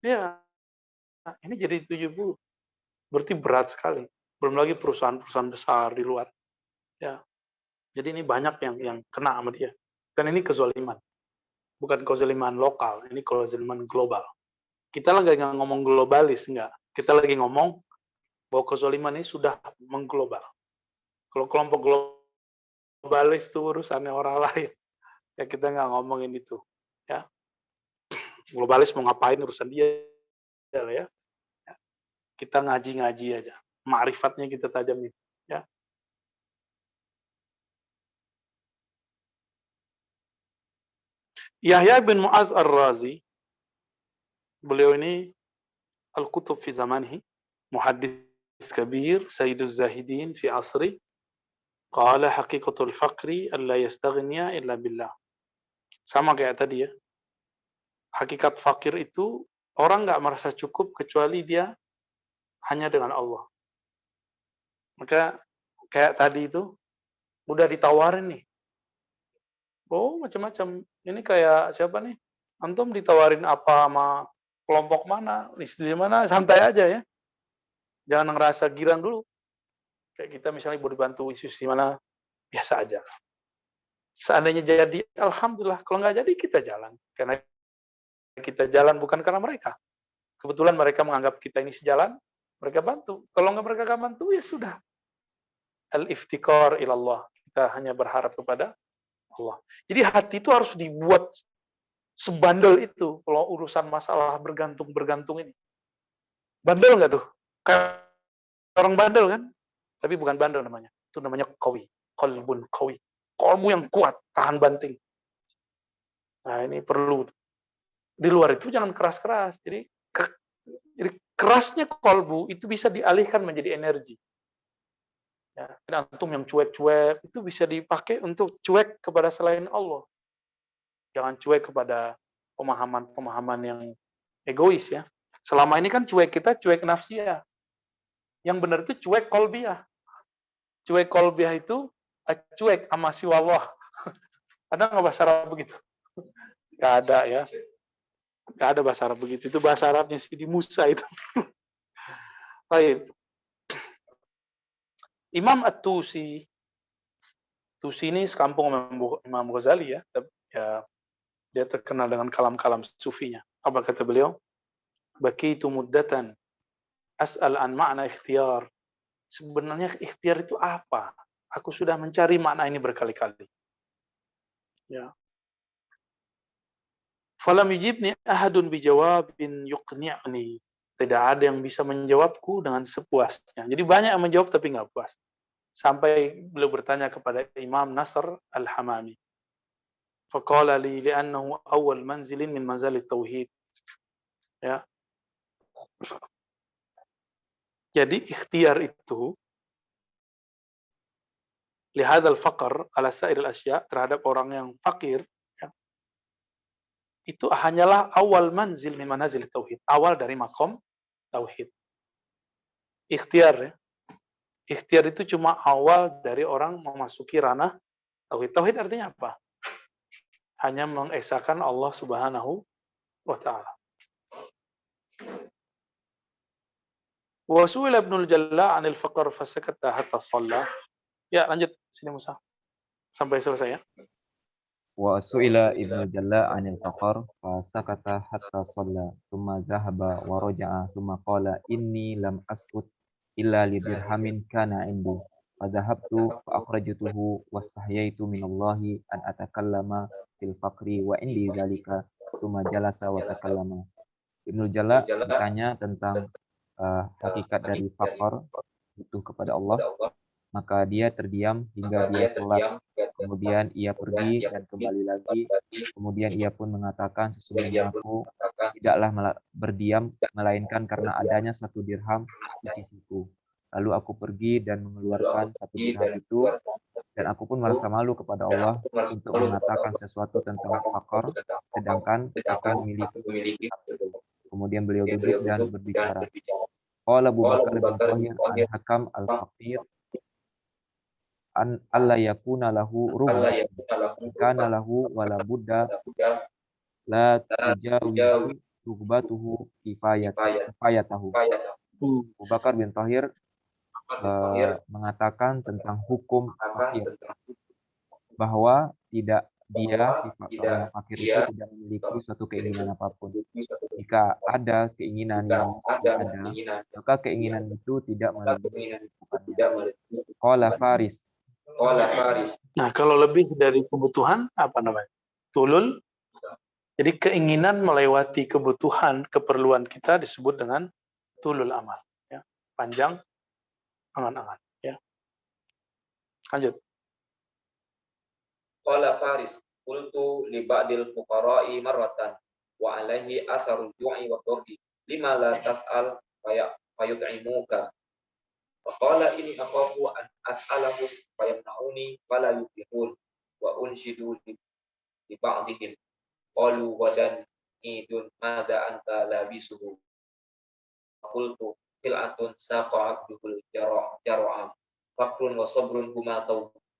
ya ini jadi 70. Berarti berat sekali. Belum lagi perusahaan-perusahaan besar di luar. Ya. Jadi ini banyak yang kena sama dia. Dan ini kezaliman. Bukan kezaliman lokal, ini kezaliman global. Kita lagi nggak ngomong globalis, enggak. Kita lagi ngomong bahwa kezaliman ini sudah mengglobal. Kalau kelompok globalis itu urusannya orang lain. Ya kita nggak ngomongin itu. Ya. Globalis mau ngapain urusan dia ya. Kita ngaji-ngaji aja. Ma'rifatnya kita tajamin. Ya. Yahya bin Mu'az Ar-Razi, beliau ini al-kutub fi zamanihi, muhaddits kabir, sayyiduz zahidin fi asri, qala haqiqatul faqri alla yastaghniya illa billah. Sama kayak tadi ya. Hakikat fakir itu orang nggak merasa cukup kecuali dia hanya dengan Allah. Maka kayak tadi itu udah ditawarin nih. Oh, macam-macam. Ini kayak siapa nih? Antum ditawarin apa sama kelompok mana, institusi mana, santai aja ya. Jangan ngerasa girang dulu. Kayak kita misalnya mau dibantu institusi mana, biasa aja. Seandainya jadi, alhamdulillah. Kalau nggak jadi, kita jalan. Karena kita jalan bukan karena mereka. Kebetulan mereka menganggap kita ini sejalan, mereka bantu. Kalau nggak mereka nggak bantu, ya sudah. Al-iftikar ilallah. Kita hanya berharap kepada Allah. Jadi hati itu harus dibuat sebandel itu kalau urusan masalah bergantung ini. Bandel nggak tuh? Kayak orang bandel kan? Tapi bukan bandel namanya. Itu namanya qawi. Qalbun qawi. Kalbu yang kuat, tahan banting. Nah ini perlu. Di luar itu jangan keras-keras. Jadi kerasnya kalbu itu bisa dialihkan menjadi energi. Ya, antum yang cuek-cuek itu bisa dipakai untuk cuek kepada selain Allah. Jangan cuek kepada pemahaman-pemahaman yang egois ya. Selama ini kan cuek kita cuek nafsiyah. Yang benar itu cuek kolbiyah. Cuek kolbiyah itu cuek sama siwallah. Ada nggak bahasa Arab begitu? Nggak ada ya. Nggak ada bahasa Arab begitu. Itu bahasa Arabnya Sidi Musa itu. Baik. Imam At-Tusi. Tusi ini sekampung Imam Ghazali ya. Dia terkenal dengan kalam-kalam sufinya. Apa kata beliau? Bakitu muddatan as'al an ma'na ikhtiyar. Sebenarnya ikhtiar itu apa? Aku sudah mencari makna ini berkali-kali. Ya. Falam yujibni ahadun bijawabin yuqni'ni. Tidak ada yang bisa menjawabku dengan sepuasnya. Jadi banyak yang menjawab tapi nggak puas. Sampai beliau bertanya kepada Imam Nasr Al-Hamami. Faqala li li'annahu awal manzilin min manzali tauhid. Ya. Jadi ikhtiar itu lihadzal faqr ala sa'iril asya, terhadap orang yang fakir ya, itu hanyalah awal manzil min manazil tauhid, awal dari makom tauhid. Ikhtiar ya. Ikhtiar itu cuma awal dari orang memasuki ranah tauhid. Tauhid artinya apa? Hanya mengesahkan Allah Subhanahu wa taala. Wa su'ila Ibnul Jalla 'anil faqr fasakata hatta shalla. Ya, lanjut sini Musa. Sampai selesai ya.
Wa su'ila Ibnul Jalla 'anil faqr fasakata hatta shalla, thumma dhahaba wa raja'a, thumma qala inni lam askut illa li dirhamin kana 'indi. Fadhahabtu fa akhrajtuhu wastahyaitu minallahi an atakallama fil faqri wa indi dzalika, thumma jalasa wa takallama. Ibnul Jalla bertanya tentang hakikat dari faqr, butuh kepada Allah. Maka dia terdiam hingga dia sholat. Kemudian ia pergi dan kembali lagi. Kemudian ia pun mengatakan, sesungguhnya aku tidaklah berdiam, melainkan karena adanya 1 dirham di sisiku. Lalu aku pergi dan mengeluarkan 1 dirham itu, dan aku pun merasa malu kepada Allah untuk mengatakan sesuatu tentang fakir, sedangkan aku memiliki itu. Kemudian beliau duduk dan berbicara. Qala Abu Bakar bin Thahir al-Hakam al-Faqir an alla yakuna lahu rughbatun kana lahu wala budda la tujawizu rughbatuhu kifayatahu. Abu Bakar bin Thahir mengatakan tentang hukum fakir, bahwa dia seorang fakir itu tidak memiliki suatu keinginan apapun. Jika ada keinginan yang ada, maka keinginan itu tidak melebihi kebutuhannya. Qala Faris.
Nah, kalau lebih dari kebutuhan apa namanya? Tulul. Jadi keinginan melewati kebutuhan, keperluan kita disebut dengan tulul amal. Ya. Panjang angan-angan. Ya. Lanjut.
Qala Faris, qultu li ba'dil fuqara'i marratan wa alaihi atharul ju'i wa dhurri lima la tas'al fayut'imuka. Wa qala inni akhafu an as'alahum fayamna'uni fala yuflihun wa unshidu li ba'dihim qalu wadan idun madza anta labisuhu. Qultu qil'atun saqa abdul jara'am fakrun wa sabrun huma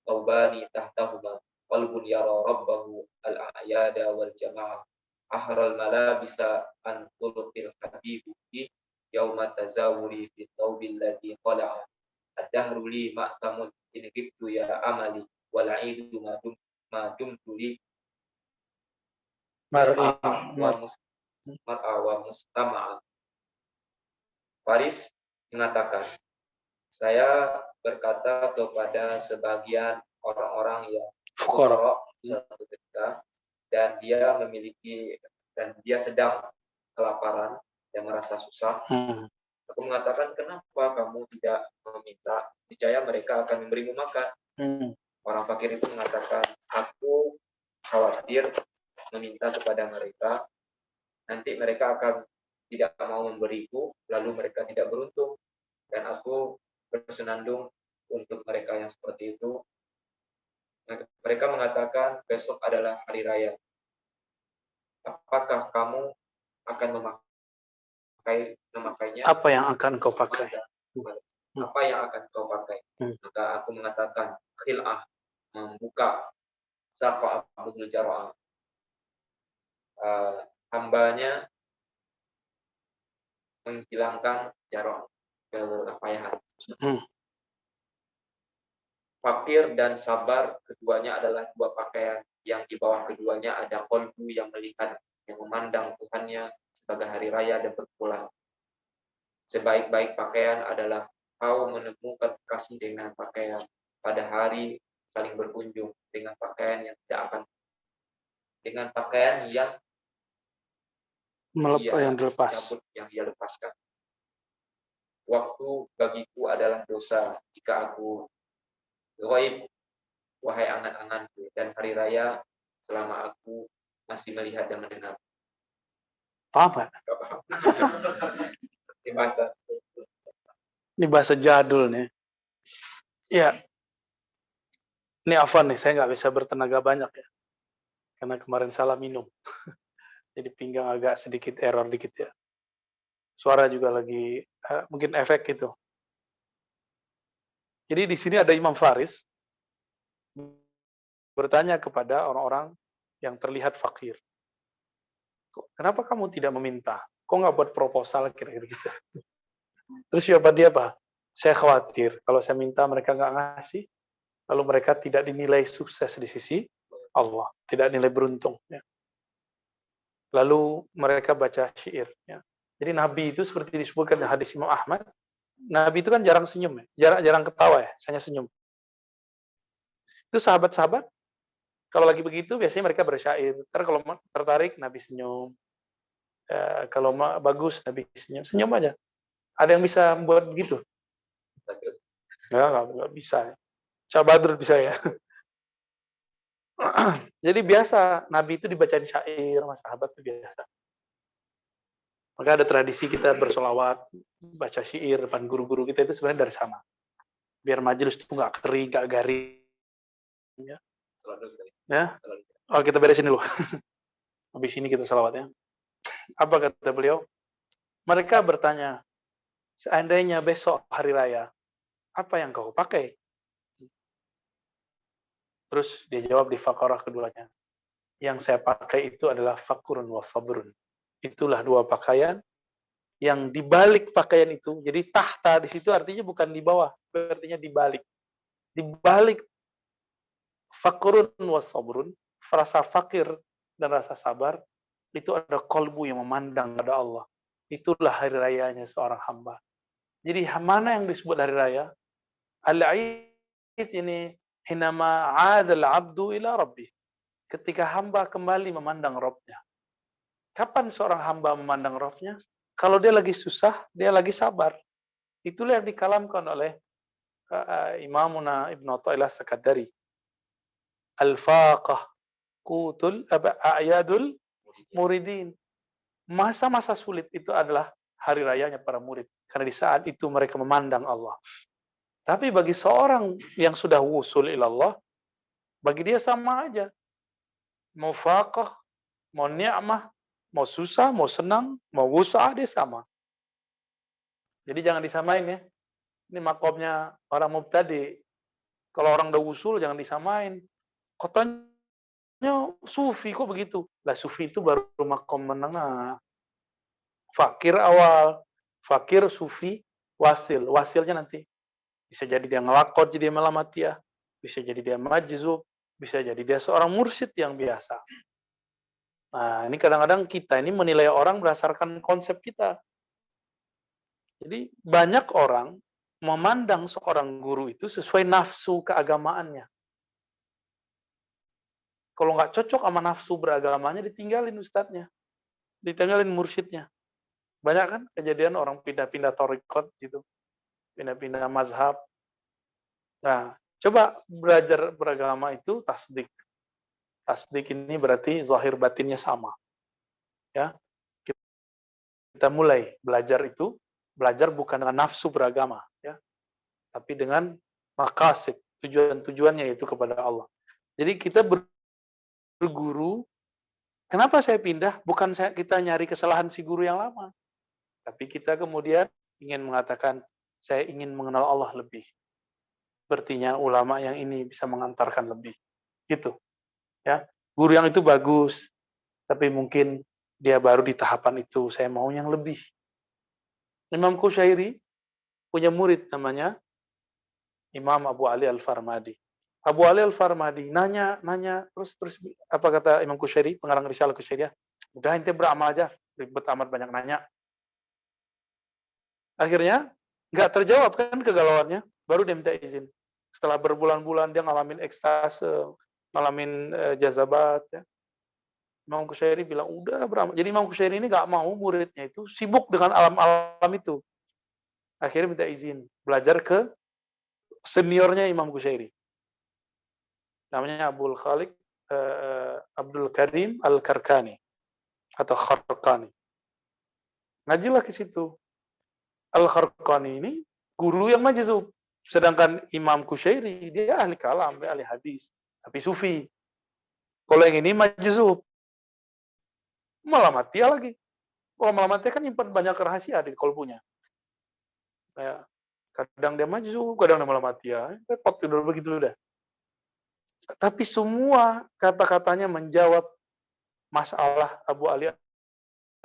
taubani tahtahuma qalbun yara rabbahu al-a'yada wal jama'ah ahral malabisa an tulqil habibi yauma tazawuri fi thawbil ladhi qala'a ad-dahru li ma'samun in ghibtu ya amali wal 'idu ma dumtu li mar'a wa mustama'a. Faris mengatakan, saya berkata kepada sebagian orang-orang yang fuqara suatu ketika, dan dia sedang kelaparan dan merasa susah. Aku mengatakan, kenapa kamu tidak meminta? Niscaya mereka akan memberimu makan. Orang fakir itu mengatakan, aku khawatir meminta kepada mereka, nanti mereka akan tidak mau memberiku, lalu mereka tidak beruntung, dan aku bersenandung untuk mereka yang seperti itu. Mereka mengatakan besok adalah hari raya. Apakah kamu akan memakainya?
Apa yang akan kau pakai?
Apa yang akan kau pakai? Maka aku mengatakan khil'ah, membuka saqa abdul jara'ah. Hambanya menghilangkan jara'ah, kepayahan. Fakir dan sabar, keduanya adalah dua pakaian yang di bawah keduanya ada qalbu yang melihat, yang memandang Tuhannya sebagai hari raya dan berpulang. Sebaik-baik pakaian adalah kau menemukan kasih dengan pakaian pada hari saling berkunjung, dengan pakaian yang tidak akan, dengan pakaian yang
dilepas,
yang dia lepaskan. Waktu bagiku adalah dosa jika aku ghaib, wahai angan-anganku, dan hari raya selama aku masih melihat dan mendengar.
Paham? Ini bahasa jadul nih. Ya, ini afwan nih, saya nggak bisa bertenaga banyak ya, karena kemarin salah minum, jadi pinggang agak sedikit error dikit ya. Suara juga lagi mungkin efek gitu. Jadi di sini ada Imam Faris bertanya kepada orang-orang yang terlihat fakir. Kenapa kamu tidak meminta? Kok nggak buat proposal kira-kira gitu? Terus jawaban dia apa? Saya khawatir kalau saya minta mereka nggak ngasih, lalu mereka tidak dinilai sukses di sisi Allah, tidak nilai beruntung. Ya. Lalu mereka baca syair. Ya. Jadi Nabi itu seperti disebutkan di hadis Imam Ahmad, Nabi itu kan jarang senyum, ya. jarang ketawa ya, hanya senyum. Itu sahabat-sahabat, kalau lagi begitu biasanya mereka bersyair. Kalau tertarik Nabi senyum, kalau bagus Nabi senyum, senyum aja. Ada yang bisa buat begitu? Nggak bisa. Syabadrut bisa ya. Jadi biasa, Nabi itu dibacain syair sama sahabat itu biasa. Maka ada tradisi kita bersolawat, baca syair depan guru-guru kita itu sebenarnya dari sana. Biar majelis itu nggak kering, nggak garing. Ya. Ya. Oh, kita beresin dulu. Habis ini kita salawat ya. Apa kata beliau? Mereka bertanya, seandainya besok hari raya, apa yang kau pakai? Terus dia jawab di Faqarah keduanya. Yang saya pakai itu adalah fakurun wa sabrun. Itulah dua pakaian yang dibalik pakaian itu. Jadi tahta di situ artinya bukan di bawah, artinya dibalik. Dibalik fakurun wa sabrun, rasa fakir dan rasa sabar, itu ada kolbu yang memandang kepada Allah. Itulah hari rayanya seorang hamba. Jadi mana yang disebut hari raya? Al-Aid ini hinama 'adal 'abdu ila rabbih. Ketika hamba kembali memandang Rabb-nya. Kapan seorang hamba memandang Rabb-nya? Kalau dia lagi susah, dia lagi sabar. Itulah yang dikalamkan oleh Imamuna Ibnu Athaillah Sakandari. Al-faqah qutul a'yadul muridin. Masa-masa sulit itu adalah hari rayanya para murid. Karena di saat itu mereka memandang Allah. Tapi bagi seorang yang sudah wusul ilallah, bagi dia sama aja. Mau faqah, mau ni'mah, mau susah, mau senang, mau wusah, dia sama. Jadi jangan disamain ya. Ini makomnya orang mubtadi. Kalau orang udah wusul, jangan disamain. Katanya sufi, kok begitu? Lah sufi itu baru makom menengah. Fakir awal, fakir, sufi, wasil. Wasilnya nanti. Bisa jadi dia ngelakot, jadi dia melamatiyah. Bisa jadi dia majzub. Bisa jadi dia seorang mursyid yang biasa. Nah, ini kadang-kadang kita ini menilai orang berdasarkan konsep kita. Jadi banyak orang memandang seorang guru itu sesuai nafsu keagamaannya. Kalau nggak cocok sama nafsu beragamanya, ditinggalin ustadznya. Ditinggalin mursyidnya. Banyak kan kejadian orang pindah-pindah thariqat gitu. Pindah-pindah mazhab. Nah, coba belajar beragama itu tasdik. Tasdik ini berarti zahir batinnya sama. Ya. Kita mulai belajar itu, belajar bukan dengan nafsu beragama, ya, tapi dengan maqasid, tujuan-tujuannya yaitu kepada Allah. Jadi kita berguru, kenapa saya pindah? Bukan kita nyari kesalahan si guru yang lama, tapi kita kemudian ingin mengatakan, saya ingin mengenal Allah lebih. Sepertinya ulama yang ini bisa mengantarkan lebih. Gitu. Ya. Guru yang itu bagus, tapi mungkin dia baru di tahapan itu, saya mau yang lebih. Imam Qushairi punya murid namanya Imam Abu Ali Al-Farmadi. Abu Ali Al-Farmadi nanya terus apa kata Imam Qushairi, pengarang Risalah Qushairiyah? Udah ente beramal aja, ribet amat banyak nanya. Akhirnya nggak terjawab kan kegalauannya, baru dia minta izin. Setelah berbulan-bulan dia ngalamin ekstase, ngalamin jazabat. Ya. Imam Qushairi bilang, udah beramal. Jadi Imam Qushairi ini nggak mau muridnya itu sibuk dengan alam-alam itu. Akhirnya minta izin, belajar ke seniornya Imam Qushairi. Namanya Abdul Karim Al-Karkani atau Kharqani. Ngajilah ke situ. Al-Kharqani ini guru yang majzub. Sedangkan Imam Qushairi dia ahli kalam, dia ahli hadis, tapi sufi. Kalau yang ini majzub. Malah mati lagi. Kalau malah mati kan nyimpan banyak rahasia di kolbunya. Ya, kadang dia majzub, kadang dia malah mati ya. Repot udah begitu udah. Tapi semua kata-katanya menjawab masalah Abu Ali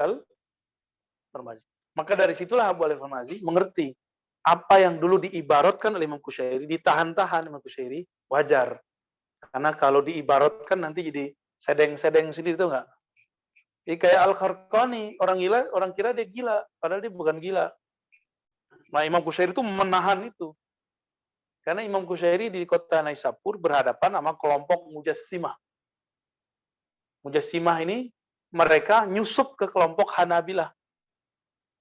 Al-Farmazi. Maka dari situlah Abu Ali Al-Farmazi mengerti apa yang dulu diibaratkan oleh Imam Qushairi, ditahan-tahan Imam Qushairi, wajar. Karena kalau diibaratkan nanti jadi sedeng-sedeng sendiri itu enggak. Jadi kayak Al-Kharqani, orang kira dia gila, padahal dia bukan gila. Nah, Imam Qushairi itu menahan itu. Karena Imam Qushairi di kota Naisapur berhadapan sama kelompok Mujassimah. Mujassimah ini mereka nyusup ke kelompok Hanabilah.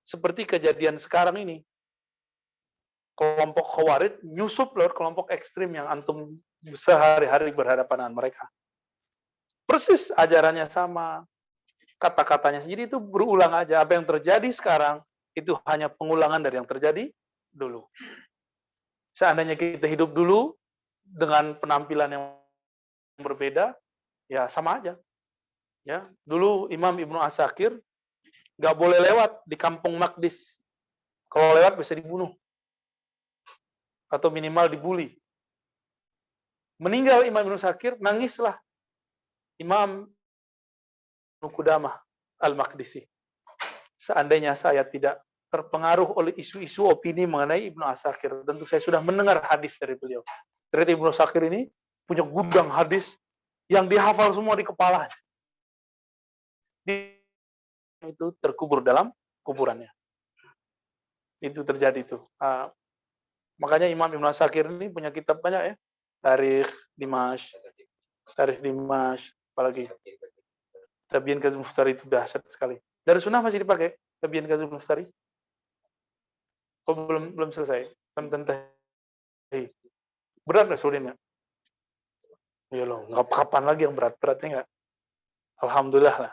Seperti kejadian sekarang ini. kelompok Khawarij nyusup lewat kelompok ekstrim yang antum sehari-hari berhadapan dengan mereka. Persis ajarannya sama, kata-katanya. Jadi itu berulang aja. Apa yang terjadi sekarang itu hanya pengulangan dari yang terjadi dulu. Seandainya kita hidup dulu dengan penampilan yang berbeda, ya sama aja. Ya, dulu Imam Ibnu Asakir nggak boleh lewat di kampung Maqdis. Kalau lewat bisa dibunuh atau minimal dibully. Meninggal Imam Ibnu Asakir, nangislah Imam Ibnu Qudamah Al-Maqdisi. Seandainya saya tidak terpengaruh oleh isu-isu opini mengenai Ibnu Asakir, tentu saya sudah mendengar hadis dari beliau. Ternyata Ibnu Asakir ini punya gudang hadis yang dihafal semua di kepalanya. Itu terkubur dalam kuburannya. Itu terjadi itu. Makanya Imam Ibnu Asakir ini punya kitab banyak ya. Tarikh Dimash, apalagi Tabyin Kazim Muftari itu dahsyat sekali. Dari sunnah masih dipakai Tabyin Kazim Muftari? Oh, belum selesai. Berat nggak sulitnya? Ya loh, kapan lagi yang beratnya nggak? Alhamdulillah lah.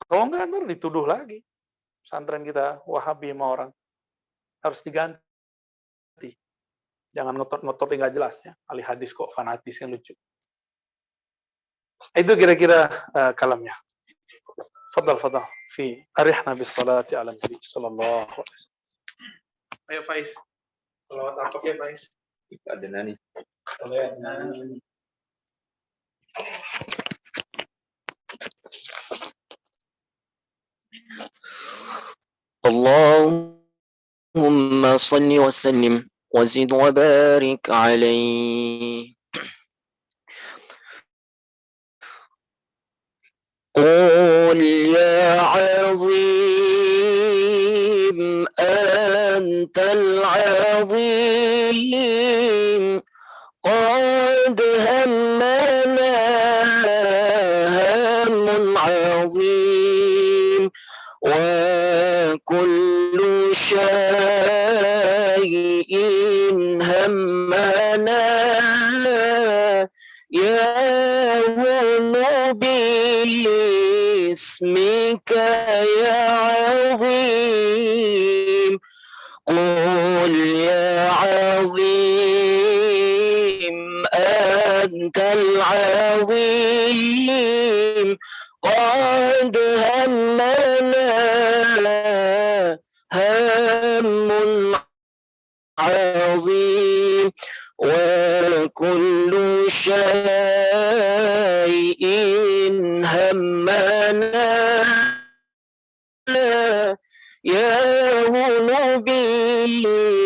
Kalau nggak ntar dituduh lagi. Pesantren kita Wahabi sama orang harus diganti. Jangan ngotot-ngotot yang nggak jelas ya. Ahli hadis kok fanatis yang lucu. Itu kira-kira kalamnya. Fadal. Fi arihna bis salati ala nabi sallallahu alaihi wasallam. Ayo Faiz. Salawat apa ya Faiz?
Ada nani.
Allahumma salli wa sallim wa zid wa barik alaihi. قل يا عظيم أنت العظيم قد همنا هم عظيم وكل شيء همنا يهون باسمك يا عظيم قل يا عظيم أنت العظيم قد همنا هم عظيم وكل شيء همنا يهون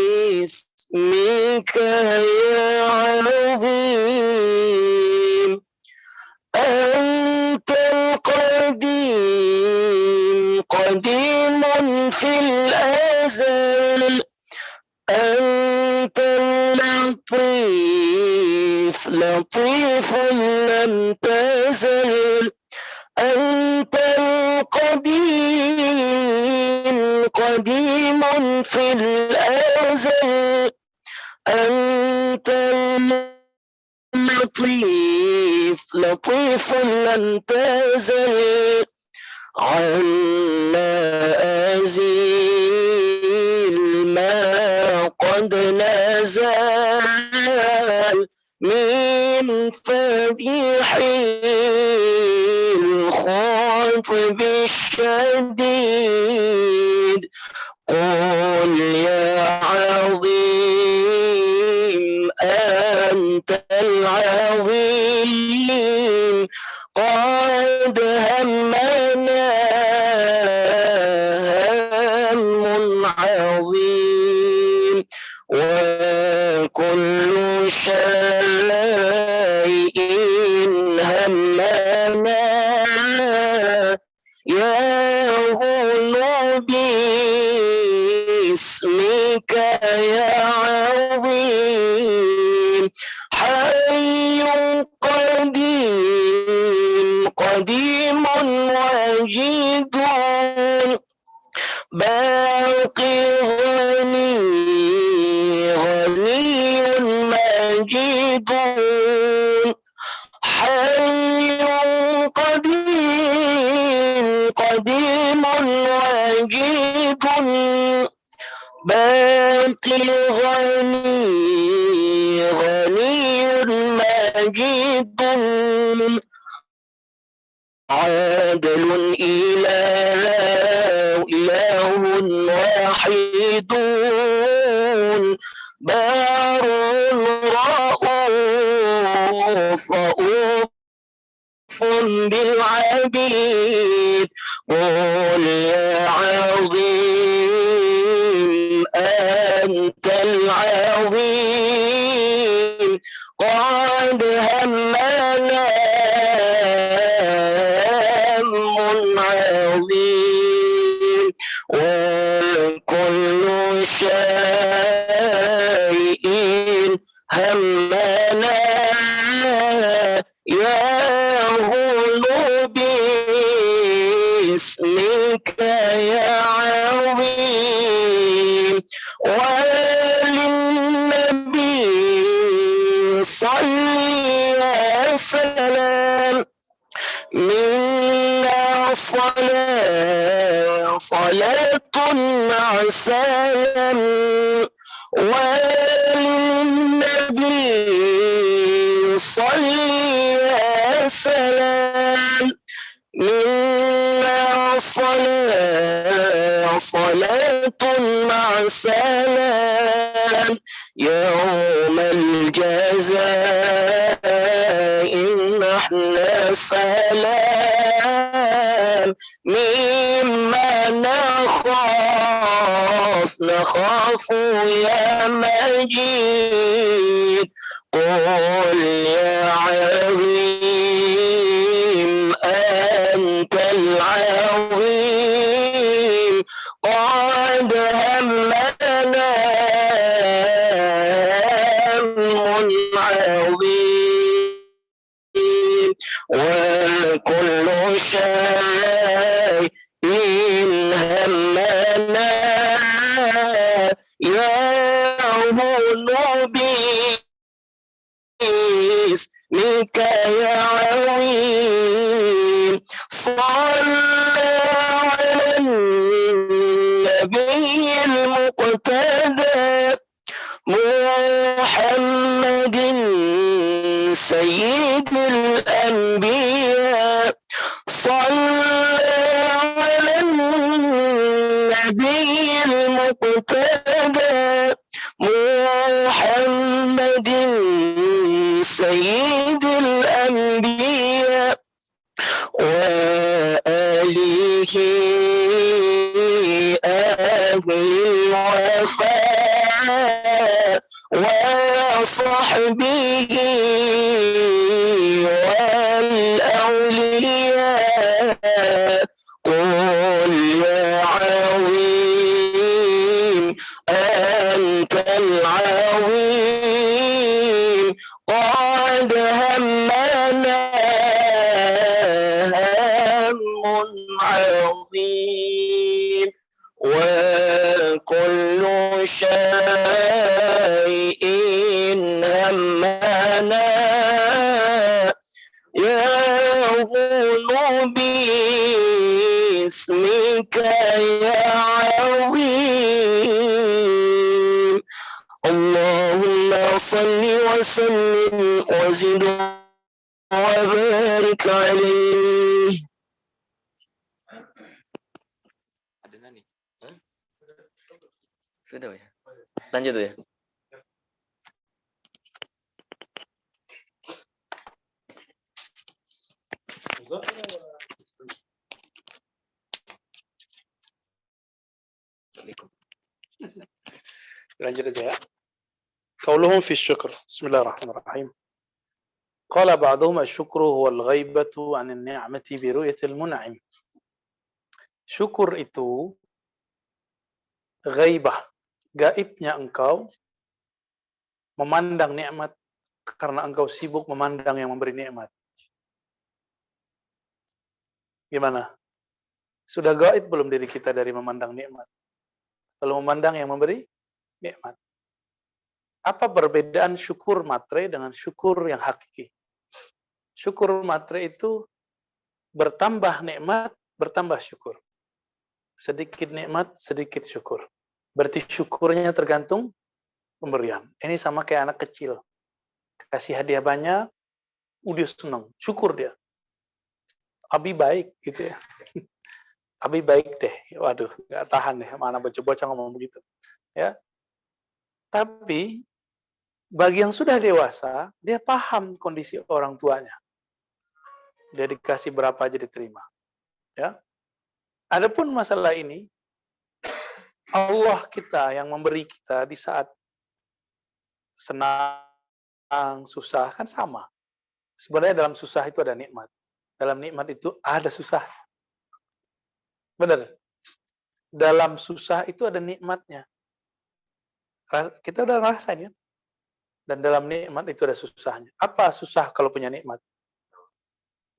باسمك يا عظيم أنت القديم قديم في الأزل أنت اللطيف لطيف لم تزل أنت القديم قديم في الأزل أنت اللطيف لطيف لم تزل عنا أزيل ما قد نزل من فضيح الخاطب الشديد قل يا عظيم أنت العظيم قد همنا هم عظيم وكل شيء همنا يهون باسمك يا عظيم حي قديم قديم وجيد باقي غني مجيد باقي غني مجيد عادل إله واحد بار رؤوف بالعبيد قل يا عظيم أنت العظيم قد همنا هم عظيم وكل شيء همنا يهون باسمك يا عظيم وللنبي صل وسلم منا صلاة مع سلام وللنبي صل وسلم منا صلاة مع سلام يوم الجزاء نحن سلام مما نخاف يا مجيد قل يا عظيم أنت العظيم قد همنا هم عظيم وكل شيء همنا يهون باسمك يا عظيم صلى على النبي المقتدى محمد سيد الأنبياء صلى على النبي المقتدى محمد سيد الأنبياء وآله أهل الوفاء وصحبه والأولياء قل يا عظيم أنت العظيم قد همنا هم عظيم وكل شيء همنا يهون باسمك يا عظيم اللهم صل وسلم وزد وبارك عليه. Sudah ya. Lanjut ya.
Lanjut aja ya. Qauluhum fi syukr. Bismillahirrahmanirrahim. Qala ba'dhum asy-syukru huwa al-ghaibatu 'anil ni'mati bi ru'yatil mun'im. Syukur itu ghaibah, gaibnya engkau memandang nikmat karena engkau sibuk memandang yang memberi nikmat. Gimana? Sudah gaib belum diri kita dari memandang nikmat? Kalau memandang yang memberi nikmat. Apa perbedaan syukur matre dengan syukur yang hakiki? Syukur matre itu bertambah nikmat, bertambah syukur. Sedikit nikmat, sedikit syukur. Berarti syukurnya tergantung pemberian. Ini sama kayak anak kecil. Kasih hadiah banyak, udah senang, syukur dia. Abi baik gitu ya. Abi baik deh. Waduh, nggak tahan deh. Mana bocah-bocah ngomong begitu. Ya. Tapi bagi yang sudah dewasa, dia paham kondisi orang tuanya. Dia dikasih berapa aja diterima. Ya. Adapun masalah ini, Allah kita yang memberi kita di saat senang, susah kan sama. Sebenarnya dalam susah itu ada nikmat. Dalam nikmat itu ada susah. Benar. Dalam susah itu ada nikmatnya. Kita udah ngerasain ya. Dan dalam nikmat itu ada susahnya. Apa susah kalau punya nikmat?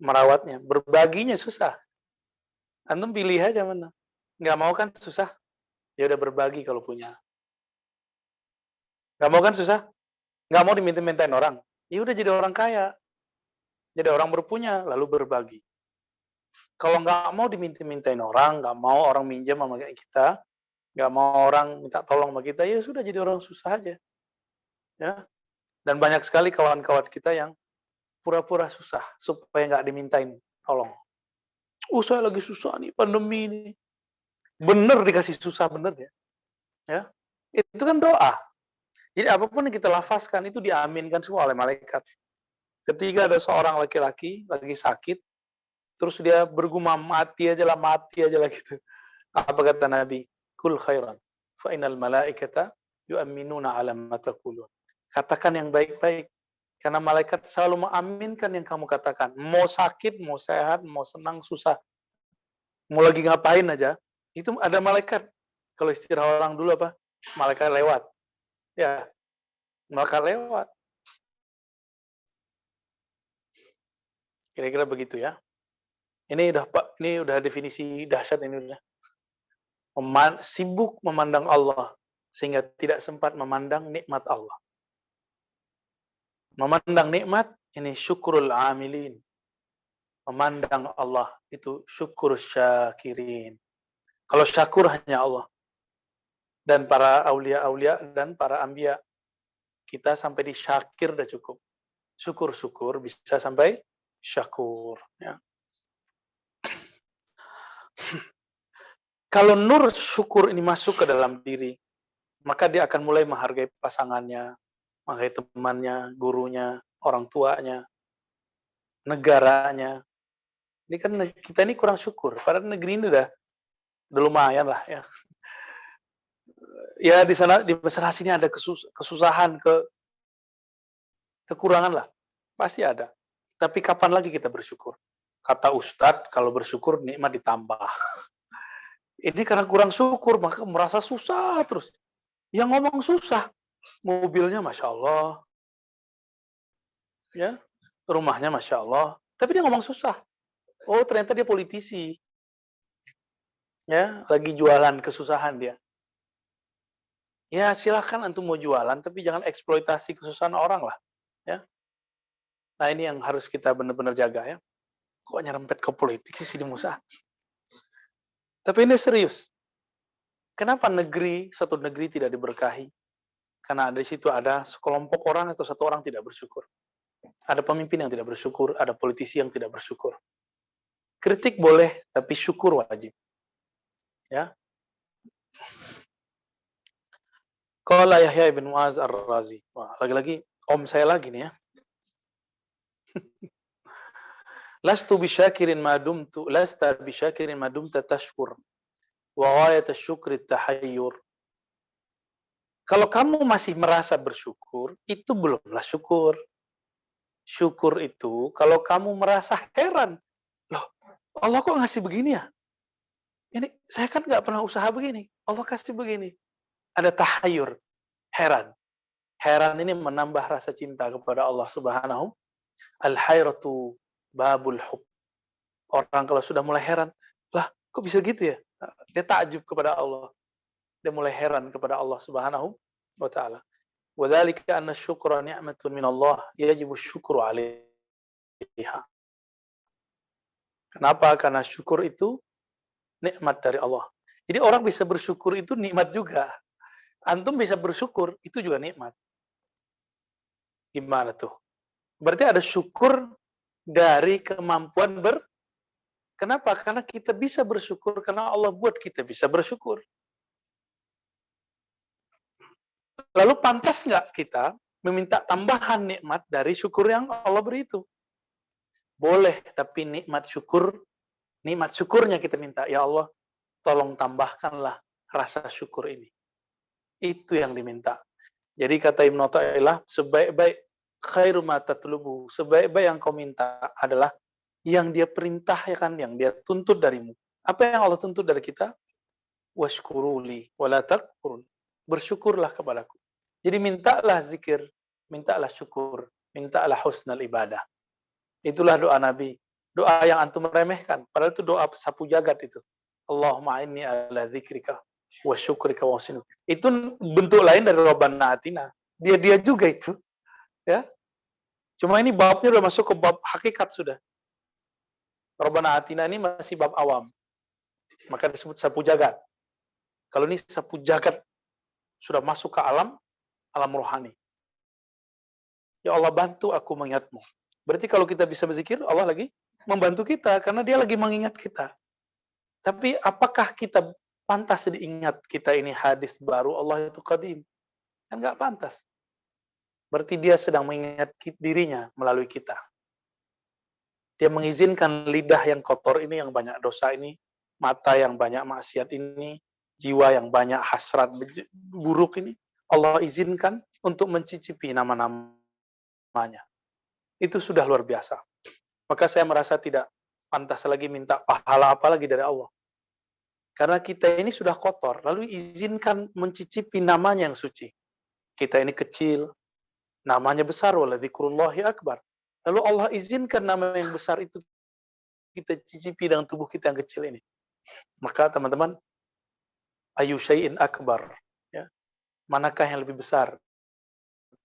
Merawatnya. Berbaginya susah. Antum pilih aja mana. Nggak mau kan susah? Ya udah berbagi kalau punya. Nggak mau kan susah? Nggak mau diminta-mintain orang? Ya udah jadi orang kaya. Jadi orang berpunya, lalu berbagi. Kalau nggak mau diminta-mintain orang, nggak mau orang minjem sama kita, nggak mau orang minta tolong sama kita, ya sudah jadi orang susah aja. Ya. Dan banyak sekali kawan-kawan kita yang pura-pura susah supaya nggak dimintain tolong. Saya lagi susah nih, pandemi ini. Bener dikasih susah, bener ya. Ya. Itu kan doa. Jadi apapun yang kita lafazkan itu diaminkan semua oleh malaikat. Ketika ada seorang laki-laki lagi sakit, terus dia bergumam, mati aja lah gitu. Apa kata Nabi? Kul khairan, fa innal malaikata yu'minuna ala ma taqulun. Katakan yang baik-baik, karena malaikat selalu mengaminkan yang kamu katakan. Mau sakit, mau sehat, mau senang, susah, mau lagi ngapain aja, itu ada malaikat. Kalau istilah orang dulu apa? Malaikat lewat. Ya, malaikat lewat. Kira-kira begitu ya. Ini udah definisi dahsyat ini udah. Sibuk memandang Allah sehingga tidak sempat memandang nikmat Allah. Memandang nikmat ini syukurul amilin. Memandang Allah itu syukur syakirin. Kalau syakur hanya Allah dan para aulia-aulia dan para anbiya. Kita sampai di syakir udah cukup. Syukur-syukur bisa sampai syakur ya. Kalau nur syukur ini masuk ke dalam diri, maka dia akan mulai menghargai pasangannya, menghargai temannya, gurunya, orang tuanya, negaranya. Ini kan kita ini kurang syukur. Padahal negeri ini udah lumayan lah ya. Ya di sana sini ada kesusahan, kekurangan lah. Pasti ada. Tapi kapan lagi kita bersyukur? Kata Ustadz, kalau bersyukur nikmat ditambah. Ini karena kurang syukur, maka merasa susah terus. Yang ngomong susah, mobilnya Masya Allah, ya, rumahnya Masya Allah, tapi dia ngomong susah. Oh, ternyata dia politisi. Ya, lagi jualan kesusahan dia. Ya, silakan antum mau jualan, tapi jangan eksploitasi kesusahan orang lah. Ya. Nah, ini yang harus kita benar-benar jaga ya. Kok nyerempet ke politik sih Sidi Musa? Tapi ini serius. Kenapa satu negeri tidak diberkahi? Karena di situ ada sekelompok orang atau satu orang tidak bersyukur. Ada pemimpin yang tidak bersyukur, ada politisi yang tidak bersyukur. Kritik boleh, tapi syukur wajib. Ya. Qala Yahya bin Mu'az Ar-Razi. Wah, lagi-lagi om saya lagi nih ya. Lasta bisyakirin ma dumta tashkur. Wa ghayat asy-syukri at-tahayyur. Kalau kamu masih merasa bersyukur, itu belumlah syukur. Syukur itu kalau kamu merasa heran. Loh, Allah kok ngasih begini ya? Ini saya kan nggak pernah usaha begini. Allah kasih begini. Ada tahayyur, heran. Heran ini menambah rasa cinta kepada Allah Subhanahu. Al-hayratu babul hub. Orang kalau sudah mulai heran, lah kok bisa gitu ya? Dia takjub kepada Allah. Dia mulai heran kepada Allah Subhanahu wa taala. Wa dzalika anna syukra ni'matun min Allah, yajibu syukru 'alaiha. Kenapa? Karena syukur itu nikmat dari Allah Jadi orang bisa bersyukur itu nikmat juga. Antum bisa bersyukur, itu juga nikmat. Gimana tuh? Berarti ada syukur dari kemampuan Kenapa? Karena kita bisa bersyukur, karena Allah buat kita bisa bersyukur. Lalu pantas nggak kita meminta tambahan nikmat dari syukur yang Allah beri itu? Boleh, tapi nikmat syukurnya kita minta. Ya Allah, tolong tambahkanlah rasa syukur ini. Itu yang diminta. Jadi kata Ibnu Athaillah, sebaik-baik khairu ma tatlubu, sebaik-baik yang kau minta adalah yang dia perintah, ya kan, yang dia tuntut darimu. Apa yang Allah tuntut dari kita? Washkuruli wala takfurun. Bersyukurlah kepadaku. Jadi mintalah zikir, mintalah syukur, mintalah husnul ibadah. Itulah doa Nabi. Doa yang antum remehkan, padahal itu doa sapu jagat itu. Allahumma inni ala zikrika wa syukrika wa husnul. Itu bentuk lain dari Rabbana Atina. Dia juga itu, ya. Cuma ini babnya udah masuk ke bab hakikat sudah. Rabbana Atina ini masih bab awam. Maka disebut sapu jagat. Kalau ini sapu jagat sudah masuk ke alam rohani. Ya Allah, bantu aku mengingatmu. Berarti kalau kita bisa berzikir, Allah lagi membantu kita karena dia lagi mengingat kita. Tapi apakah kita pantas diingat kita ini hadis baru Allah itu qadim? Kan nggak pantas. Berarti dia sedang mengingat dirinya melalui kita. Dia mengizinkan lidah yang kotor ini, yang banyak dosa ini, mata yang banyak maksiat ini, jiwa yang banyak hasrat buruk ini, Allah izinkan untuk mencicipi nama-namanya. Itu sudah luar biasa. Maka saya merasa tidak pantas lagi minta pahala apa lagi dari Allah. Karena kita ini sudah kotor, lalu izinkan mencicipi namanya yang suci. Kita ini kecil, namanya besar, wala dzikrullahi akbar. Lalu Allah izinkan nama yang besar itu kita cicipi dengan tubuh kita yang kecil ini. Maka teman-teman, ayu syai'in akbar, ya. Manakah yang lebih besar?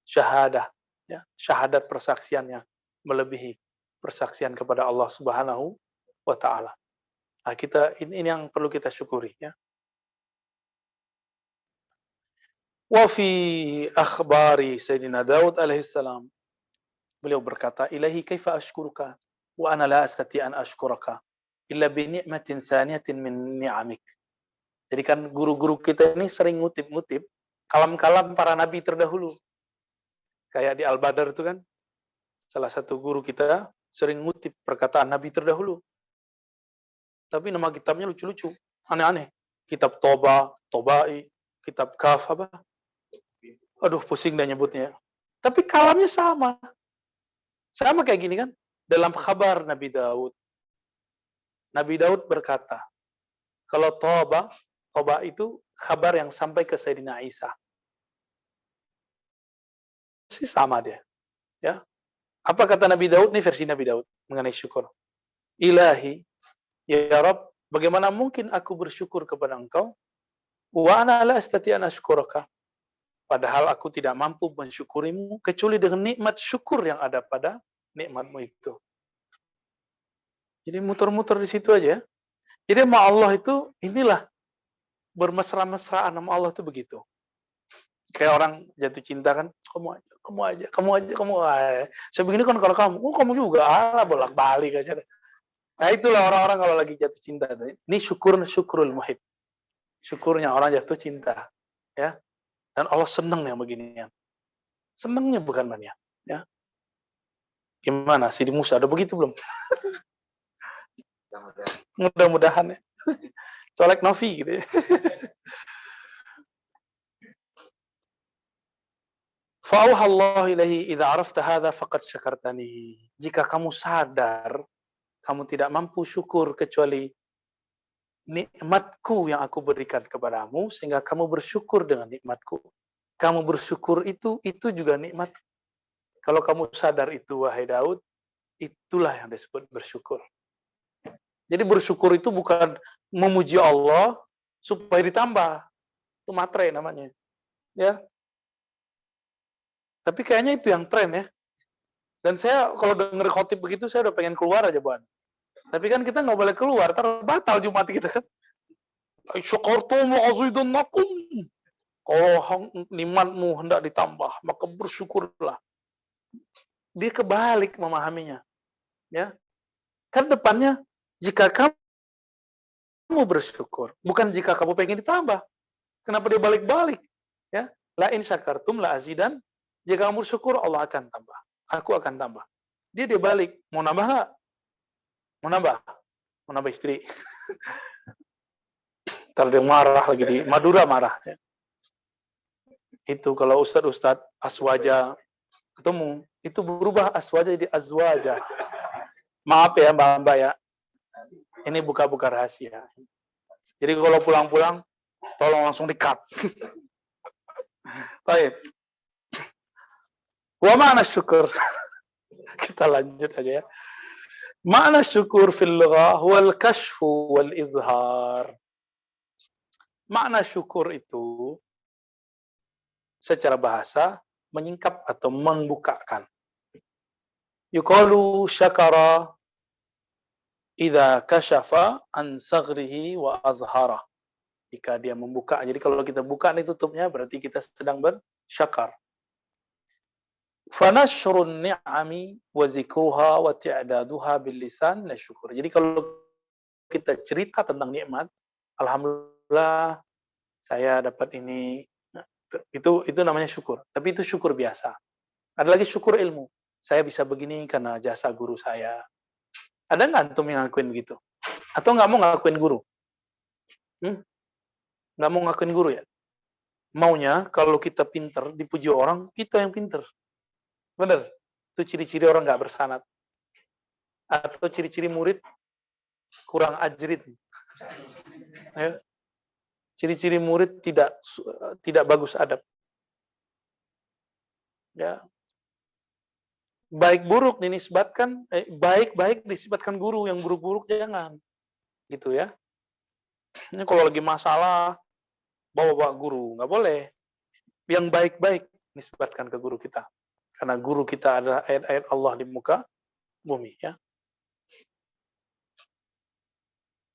Syahadah, ya. Syahadat persaksiannya melebihi persaksian kepada Allah Subhanahu wa taala. Nah, ini yang perlu kita syukuri, ya. Wa fi akhbari Sayyidina Daud alaihissalam, beliau berkata, ilahi kaifa ashkuruka wa ana la astati an ashkuraka illa bi ni'matin saniyatin min ni'amik. Jadi kan guru-guru kita ini sering ngutip-ngutip kalam-kalam para nabi terdahulu. Kayak di Al-Badar itu kan, salah satu guru kita sering ngutip perkataan nabi terdahulu. Tapi nama kitabnya lucu-lucu, aneh-aneh. Kitab Toba, Tobai, kitab Kaf apa? Aduh, pusing dah nyebutnya. Tapi kalamnya sama. Sama kayak gini kan, dalam kabar Nabi Daud. Nabi Daud berkata, kalau Toba itu kabar yang sampai ke Sayyidina Isa. Masih sama dia. Ya. Apa kata Nabi Daud? Ini versi Nabi Daud mengenai syukur. Ilahi, ya Rabb, bagaimana mungkin aku bersyukur kepada Engkau? Wa ana la astati an ashkuraka. Padahal aku tidak mampu mensyukurimu kecuali dengan nikmat syukur yang ada pada nikmatmu itu. Jadi muter-muter di situ aja. Jadi sama Allah itu inilah bermesra-mesraan sama Allah itu begitu. Kayak orang jatuh cinta kan, kamu aja. Saya begini kan kalau kamu juga, bolak-balik aja. Nah itulah orang-orang kalau lagi jatuh cinta. Ini syukrul muhib. Syukurnya orang jatuh cinta. Ya. Dan Allah senang yang beginian. Senangnya bukan banyak. Ya. Gimana? Sidi Musa ada begitu belum? Mudah-mudahan ya. Colek Novi gitu ya. Fa'auhallahu ilaihi idza arafta hadza faqad syakartani. Jika kamu sadar kamu tidak mampu syukur kecuali nikmatku yang aku berikan kepadamu, sehingga kamu bersyukur dengan nikmatku. Kamu bersyukur itu juga nikmat. Kalau kamu sadar itu, wahai Daud, itulah yang disebut bersyukur. Jadi bersyukur itu bukan memuji Allah supaya ditambah. Itu matre namanya. Ya. Tapi kayaknya itu yang tren ya. Dan saya kalau denger khotib begitu, saya udah pengen keluar aja, Buan. Tapi kan kita nggak boleh keluar, batal Jumat kita kan. Syakartum la azidannakum. Kalau nikmatmu hendak ditambah, maka bersyukurlah. Dia kebalik memahaminya. Ya, kan depannya jika kamu bersyukur, bukan jika kamu pengen ditambah. Kenapa dia balik-balik? Ya, la in syakartum la azidan. Jika kamu bersyukur, Allah akan tambah. Aku akan tambah. Dia balik. Mau nambah nggak? Mau nambah? Mau nambah istri. Ntar dia marah lagi di Madura marah. Ya. Itu kalau ustadz aswaja ketemu, itu berubah aswaja jadi azwaja. Maaf ya mbak-mbak ya. Ini buka-buka rahasia. Jadi kalau pulang-pulang, tolong langsung di-cut. Baik. Wa ma'na syukur. Kita lanjut aja ya. Ma'na syukur fil lughah wal kashfu wal izhar. Makna syukur itu secara bahasa menyingkap atau membukakan. Yuqalu syakara idza kashafa an saghrihi wa azhara. Jika dia membuka. Jadi kalau kita buka nih tutupnya berarti kita sedang bersyakar. Fanashrun ni'ami wa zikruha wa ti'daduha bil lisan nasyukur. Jadi kalau kita cerita tentang nikmat, alhamdulillah saya dapat ini, itu namanya syukur. Tapi itu syukur biasa. Ada lagi syukur ilmu. Saya bisa begini karena jasa guru saya. Ada nggak antum yang ngakuin begitu? Atau nggak mau ngakuin guru? Nggak mau ngakuin guru ya? Maunya kalau kita pinter, dipuji orang, kita yang pinter. Bener? Itu ciri-ciri orang nggak bersanad. Atau ciri-ciri murid kurang ajrid. Ya. Ciri-ciri murid tidak bagus adab. Ya. Baik buruk dinisbatkan, baik disebutkan guru, yang buruk-buruk jangan. Gitu ya. Ini kalau lagi masalah, bawa guru, nggak boleh. Yang baik-baik nisbatkan ke guru kita. Karena guru kita adalah ayat-ayat Allah di muka bumi. Ya.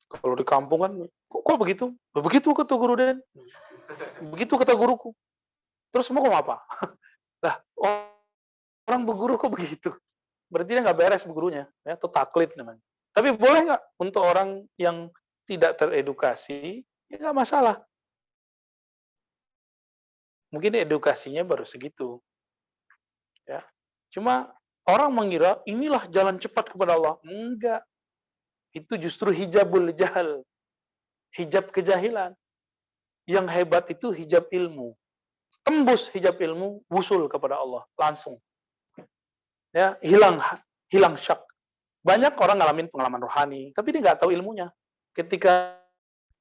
Kalau di kampungan, kok begitu? Begitu kata guru Den. Begitu kata guruku. Terus mau ngomong apa? Lah, orang berguru kok begitu? Berarti dia nggak beres gurunya, ya, atau taklid namanya. Tapi boleh nggak untuk orang yang tidak teredukasi? Ya nggak masalah. Mungkin edukasinya baru segitu. Ya. Cuma orang mengira inilah jalan cepat kepada Allah. Enggak. Itu justru hijabul jahal. Hijab kejahilan. Yang hebat itu hijab ilmu. Tembus hijab ilmu, wusul kepada Allah langsung. Ya, hilang syak. Banyak orang ngalamin pengalaman rohani, tapi dia nggak tahu ilmunya. Ketika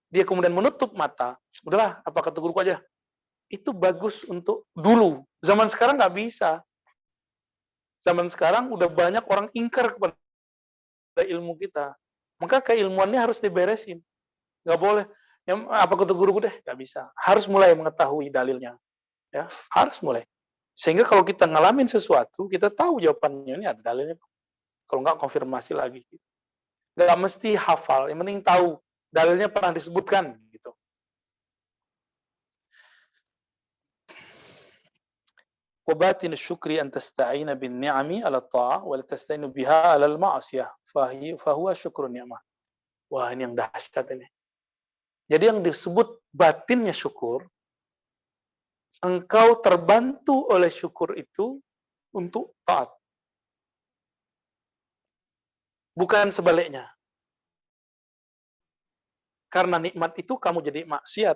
dia kemudian menutup mata, udahlah, apa kata guruku aja. Itu bagus untuk dulu. Zaman sekarang nggak bisa. Zaman sekarang udah banyak orang ingkar kepada ilmu kita. Maka keilmuannya harus diberesin. Nggak boleh. Ya, apa kata guruku deh? Nggak bisa. Harus mulai mengetahui dalilnya. Ya, harus mulai. Sehingga kalau kita ngalamin sesuatu, kita tahu jawabannya, ini ada dalilnya. Kalau nggak, konfirmasi lagi. Nggak mesti hafal. Yang penting tahu. Dalilnya pernah disebutkan. Gitu. وباطن الشكر أن تستعين بالنعم على الطاعة ولا تستعين بها على المعصية فهو شكر النعمة. Wah, ini yang dahsyat ini. Jadi yang disebut batinnya syukur, engkau terbantu oleh syukur itu untuk taat. Bukan sebaliknya. Karena nikmat itu kamu jadi maksiat.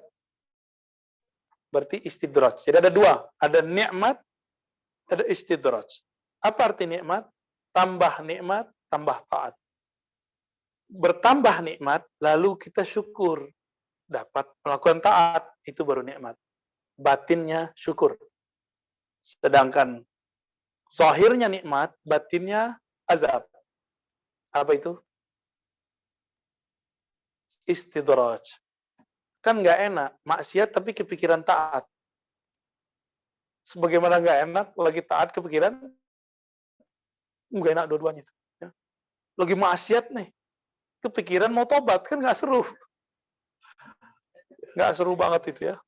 Berarti istidraj. Jadi ada dua. Ada nikmat, ada istidraj. Apa arti nikmat? Tambah nikmat, tambah taat. Bertambah nikmat, lalu kita syukur. Dapat melakukan taat, itu baru nikmat. Batinnya syukur. Sedangkan zahirnya nikmat, batinnya azab. Apa itu? Istidraj. Kan nggak enak, maksiat tapi kepikiran taat. Sebagaimana nggak enak, lagi taat kepikiran, nggak enak dua-duanya. Ya. Lagi maksiat nih, kepikiran mau tobat, kan nggak seru. Nggak seru banget itu ya.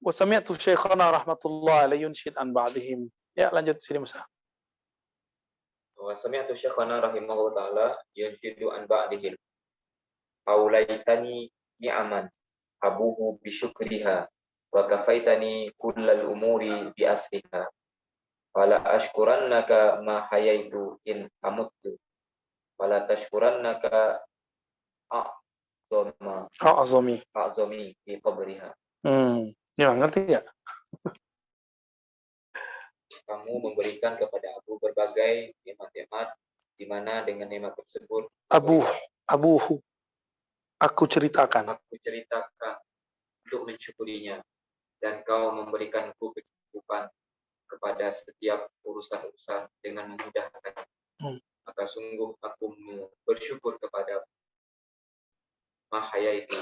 Wa sami'tu syekhana rahmatullah alaihi yunshid an ba'dihim. Ya, lanjut sini Musa.
Wa sami'tu syekhana rahimahullah ta'ala yunshidu an ba'dihil. Aulaitani ni'aman abuhu bisyukriha wa kafaitani kullal umuri bi asliha. Fala ashkurannaka ma hayaitu in amuttu. Fala tashkurannaka a'zami fi qabriha.
Ya, ngerti ya?
Kamu memberikan kepada aku berbagai nikmat-nikmat, di mana dengan nikmat tersebut
abuhu aku ceritakan
untuk mensyukurinya, dan kau memberikanku kecukupan kepada setiap urusan-urusan dengan memudahkan. Maka sungguh aku bersyukur kepada Mahaya itu.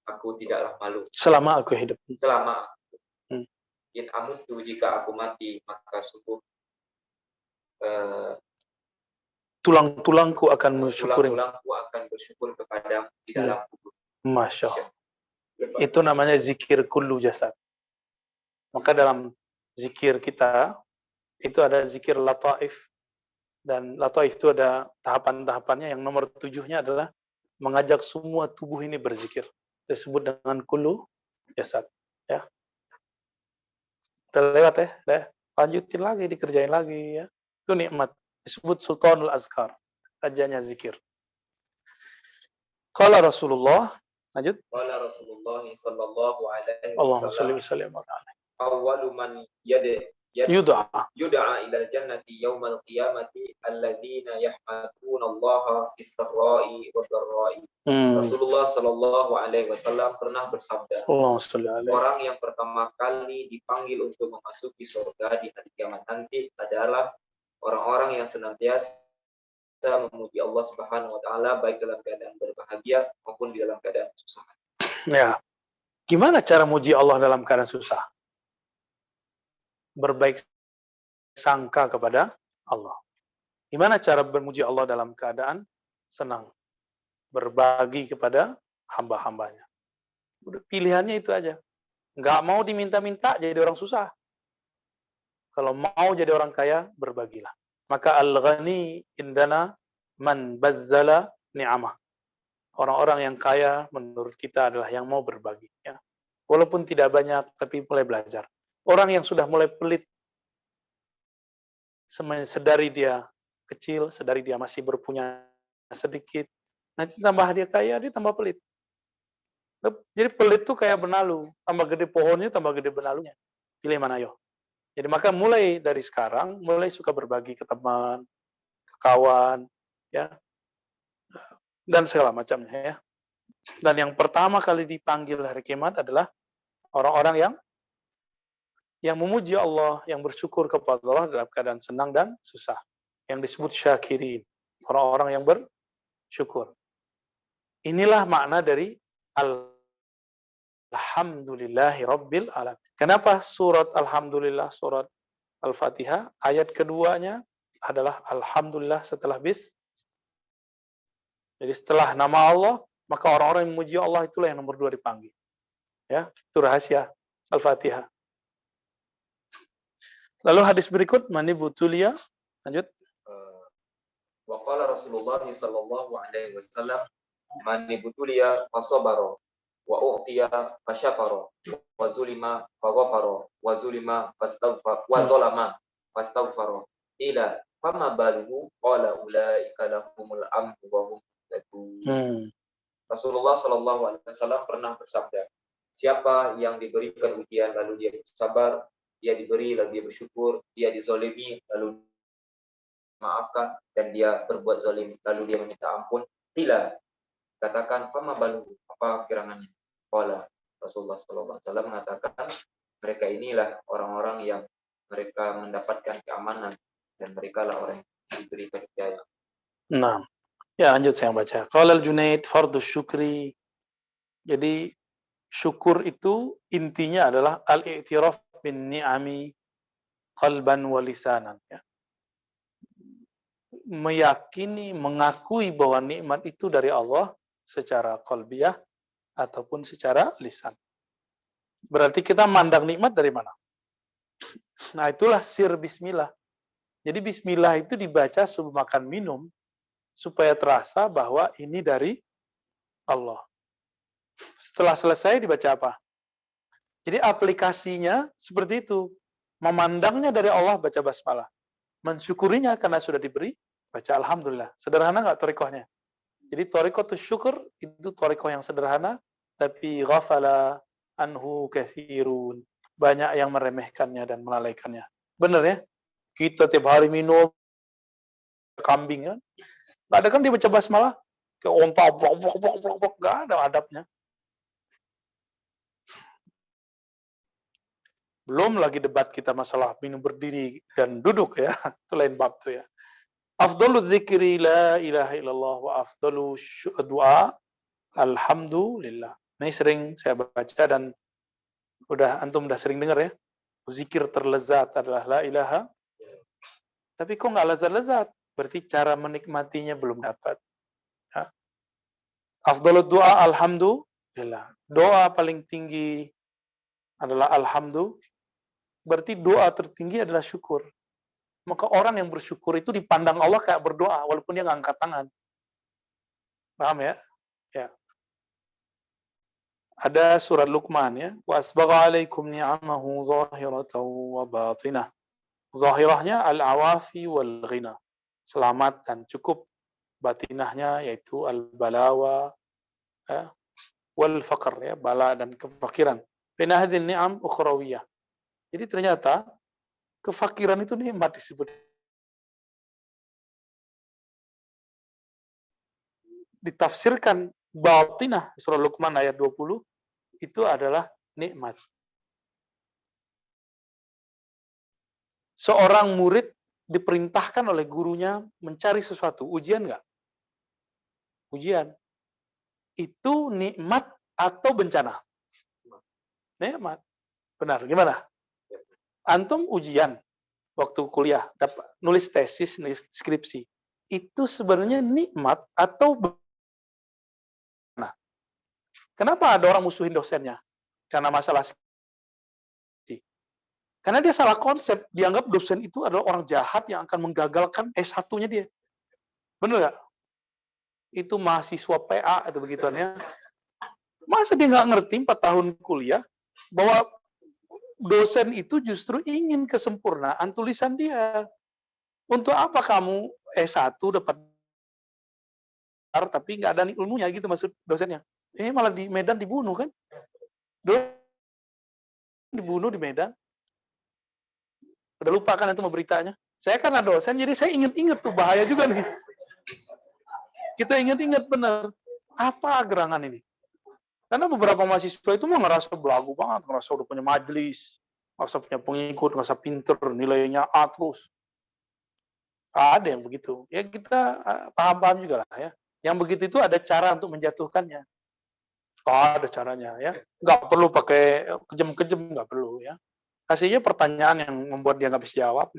Aku tidaklah malu
selama aku hidup.
In amutu, jika aku mati, maka sungguh
tulang-tulangku akan bersyukur
kepada di dalam kubur.
Masya Allah. Itu namanya zikir kullu jasad. Maka dalam zikir kita itu ada zikir lataif, dan lataif itu ada tahapan-tahapannya. Yang nomor 7-nya adalah mengajak semua tubuh ini berzikir. Disebut dengan kullu jasad. Ya. Udah lewat ya, udah. Lanjutin lagi, dikerjain lagi ya. Itu nikmat. Disebut Sultanul Azkar, rajanya zikir. Qala Rasulullah, lanjut.
Qala Rasulullah sallallahu alaihi
Allahumma shalli
wasallam.
wa sallim.
Awwalu man yud'a ilal jannati yaumal qiyamati alladzina yahmaduna Allah fis sarra'i wad dharra'i. Rasulullah sallallahu alaihi wasallam pernah bersabda, orang yang pertama kali dipanggil untuk memasuki surga di hari kiamat nanti adalah orang-orang yang senantiasa memuji Allah Subhanahu wa taala baik dalam keadaan berbahagia maupun di dalam keadaan susah.
Ya. Gimana cara muji Allah dalam keadaan susah? Berbaik sangka kepada Allah. Gimana cara bermuji Allah dalam keadaan senang? Berbagi kepada hamba-hambanya. Pilihannya itu aja. Nggak mau diminta-minta jadi orang susah. Kalau mau jadi orang kaya, berbagilah. Maka al-ghani indana man bazzala ni'amah. Orang-orang yang kaya menurut kita adalah yang mau berbagi. Ya. Walaupun tidak banyak, tapi mulai belajar. Orang yang sudah mulai pelit, sedari dia kecil, sedari dia masih berpunya sedikit, nanti tambah dia kaya, dia tambah pelit. Jadi pelit tuh kayak benalu, tambah gede pohonnya, tambah gede benalunya. Pilih mana yo. Jadi maka mulai dari sekarang, mulai suka berbagi ke teman, ke kawan, ya, dan segala macamnya ya. Dan yang pertama kali dipanggil hari kiamat adalah orang-orang yang memuji Allah, yang bersyukur kepada Allah dalam keadaan senang dan susah. Yang disebut syakirin, orang-orang yang bersyukur. Inilah makna dari Alhamdulillahi Rabbil Alamin. Kenapa surat Alhamdulillah, surat Al-Fatihah, ayat keduanya adalah Alhamdulillah setelah bis. Jadi setelah nama Allah, maka orang-orang yang memuji Allah itulah yang nomor 2 dipanggil. Ya, itu rahasia Al-Fatihah. Lalu hadis berikut, mani butulia, lanjut.
Wa qala Rasulullah sallallahu alaihi wasallam, mani butulia fasabara wa u'tiya fasyakara wa zulima faghafara wa zulima fastaghfara wa zalama fastaghfara ila fama baluhu qala ulaika lahumul amru wa hum muhtadun. Rasulullah sallallahu alaihi wasallam pernah bersabda, siapa yang diberikan ujian lalu dia bersabar, dia diberi lalu dia bersyukur, dia dizalimi lalu maafkan, dan dia berbuat zalim lalu dia meminta ampun. Bila katakan fama balu, apa kirangannya? Qala Rasulullah sallallahu alaihi wasallam mengatakan, mereka inilah orang-orang yang mereka mendapatkan keamanan dan mereka lah orang yang diberikan hidayah.
Nah, ya lanjut saya baca. Qala al-Junaid fardhu syukri. Jadi syukur itu intinya adalah al-i'tiraf bin ni'ami qalban wa lisanan, ya. meyakini, mengakui bahwa nikmat itu dari Allah secara qalbiyah ataupun secara lisan. Berarti kita mandang nikmat dari mana? Nah, itulah sir bismillah. Jadi bismillah itu dibaca sebelum makan minum supaya terasa bahwa ini dari Allah. Setelah selesai dibaca apa? Jadi aplikasinya seperti itu. Memandangnya dari Allah, baca basmalah. Mensyukurinya karena sudah diberi, baca alhamdulillah. Sederhana nggak torikohnya? Jadi torikoh syukur itu torikoh yang sederhana, tapi ghafala anhu katsirun. Banyak yang meremehkannya dan melalaikannya. Benar ya? Kita tiap hari minum kambing kan? Nggak ada kan dia baca basmalah? Kayak onta, blok, nggak ada adabnya. Belum lagi debat kita masalah minum berdiri dan duduk ya. Itu lain bab tuh ya. Afdalu dzikri la ilaha illallah wa afdalu du'a alhamdulillah. Ini sering saya baca dan antum udah sering dengar ya. Zikir terlezat adalah la ilaha. Tapi kok nggak lezat-lezat? Berarti cara menikmatinya belum dapat. Ya. Afdalu du'a alhamdulillah. Doa paling tinggi adalah alhamdulillah. Berarti doa tertinggi adalah syukur. Maka orang yang bersyukur itu dipandang Allah kayak berdoa, walaupun dia nggak angkat tangan. Paham ya? Ya. Ada surat Luqman ya. Wa asbagha alaikum ni'amahu zahiratan wa batinah. Zahirahnya al-awafi wal ghina. Selamat dan cukup. Batinahnya yaitu al-balawa ya, wal faqr ya, bala dan kefakiran. Baina hadhihi ni'am ukhrawiyah. Jadi ternyata kefakiran itu nikmat disebut. Ditafsirkan batinah surah Luqman ayat 20 itu adalah nikmat. Seorang murid diperintahkan oleh gurunya mencari sesuatu. Ujian nggak? Ujian. Itu nikmat atau bencana? Nikmat. Benar, gimana? Antum ujian waktu kuliah, dapat nulis tesis, nulis skripsi. Itu sebenarnya nikmat atau bencana? Kenapa ada orang musuhin dosennya? Karena masalah skripsi. Karena dia salah konsep, dianggap dosen itu adalah orang jahat yang akan menggagalkan S1-nya dia. Benar nggak? Itu mahasiswa PA atau begituan ya. Masa dia nggak ngerti 4 tahun kuliah bahwa dosen itu justru ingin kesempurnaan tulisan dia. Untuk apa kamu S1 dapat tapi nggak ada ilmunya gitu maksud dosennya. Malah di Medan dibunuh kan? Dibunuh di Medan. Udah lupa kan itu beritanya. Saya kan ada dosen, jadi saya inget-inget tuh bahaya juga nih. Kita inget-inget bener. Apa gerangan ini? Karena beberapa mahasiswa itu mah ngerasa belagu banget, ngerasa udah punya majelis, ngerasa punya pengikut, ngerasa pinter, nilainya A terus. Ada yang begitu. Ya kita paham-paham juga lah ya. Yang begitu itu ada cara untuk menjatuhkannya. Ada caranya ya. Nggak perlu pakai kejem-kejem, nggak perlu ya. Kasihnya pertanyaan yang membuat dia nggak bisa jawab.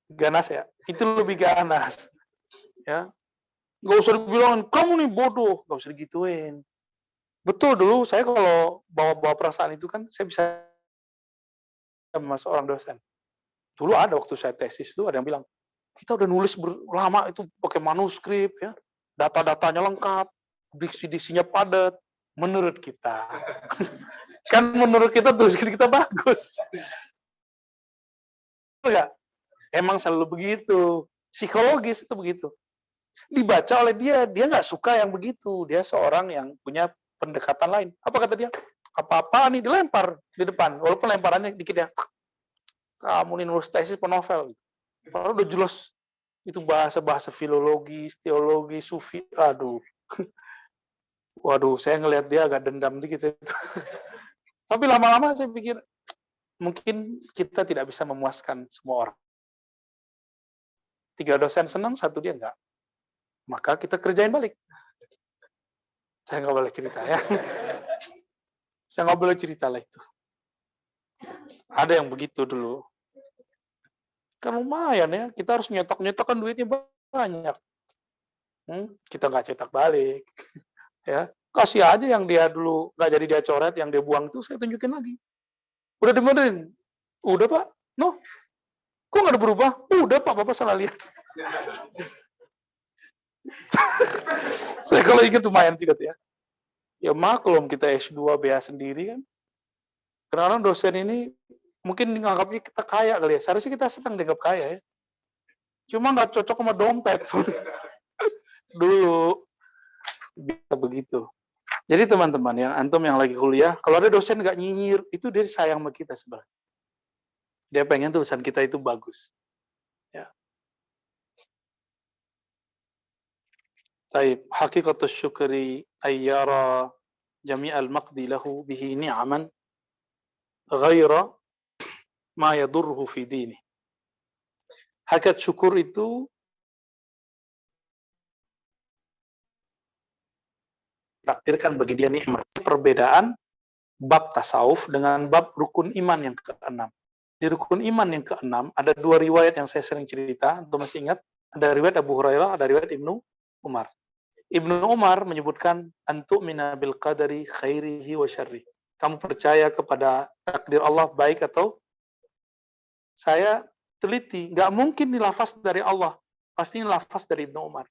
Ganas ya. Itu lebih ganas. Ya. Nggak usah dibilang, kamu nih bodoh. Nggak usah digituin. Betul dulu, saya kalau bawa perasaan itu kan, saya bisa sama seorang dosen. Dulu ada waktu saya tesis itu, ada yang bilang, kita udah nulis lama itu pakai manuskrip, ya, data-datanya lengkap, diksi-diksinya padat. Menurut kita. Kan menurut kita tulisan kita bagus. Enggak? Emang selalu begitu. Psikologis itu begitu. Dibaca oleh dia nggak suka yang begitu. Dia seorang yang punya pendekatan lain. Apa kata dia? Apa-apa nih dilempar di depan. Walaupun lemparannya dikit ya. Kamu nih nulis tesis penovel. Padahal udah jelas itu bahasa-bahasa filologi, teologi, sufi. Aduh. Waduh, saya ngelihat dia agak dendam dikit itu. Tapi lama-lama saya pikir mungkin kita tidak bisa memuaskan semua orang. 3 dosen senang, 1 dia enggak. Maka kita kerjain balik. Saya nggak boleh cerita ya. Saya nggak boleh cerita lah itu. Ada yang begitu dulu. Kan lumayan ya, kita harus nyetok-nyetok kan duitnya banyak. Kita nggak cetak balik. Ya, kasih aja yang dia dulu nggak jadi dia coret, yang dia buang itu saya tunjukin lagi. Udah dibenerin? Udah Pak. No, kok nggak ada berubah? Udah Pak, Bapak salah lihat. Saya kalau ingat lumayan juga tuh ya. Ya maklum kita S2 BA sendiri kan. Kadang-kadang dosen ini mungkin nganggapnya kita kaya kali ya. Seharusnya kita senang dianggap kaya ya. Cuma nggak cocok sama dompet. Dulu bisa begitu. Jadi teman-teman yang antum yang lagi kuliah, kalau ada dosen nggak nyinyir, itu dia sayang sama kita sebenarnya. Dia pengen tulisan kita itu bagus. Ya. Taib, hakikatus syukri ayyara jami'al maqdi lahu bihi ni'aman ghaira ma yadurruhu fi dini. Hakikat syukur itu takdirkan bagi dia nikmat. Perbedaan bab tasawuf dengan bab rukun iman yang ke-6. Di rukun iman yang ke-6 ada dua riwayat yang saya sering cerita, untuk masih ingat? Ada riwayat Abu Hurairah, ada riwayat Ibnu Umar. Ibnu Umar menyebutkan antu'mina bil qadari khairihi wa syarri. Kamu percaya kepada takdir Allah baik atau saya teliti, nggak mungkin ini lafaz dari Allah, pasti ini lafaz dari Ibnu Umar.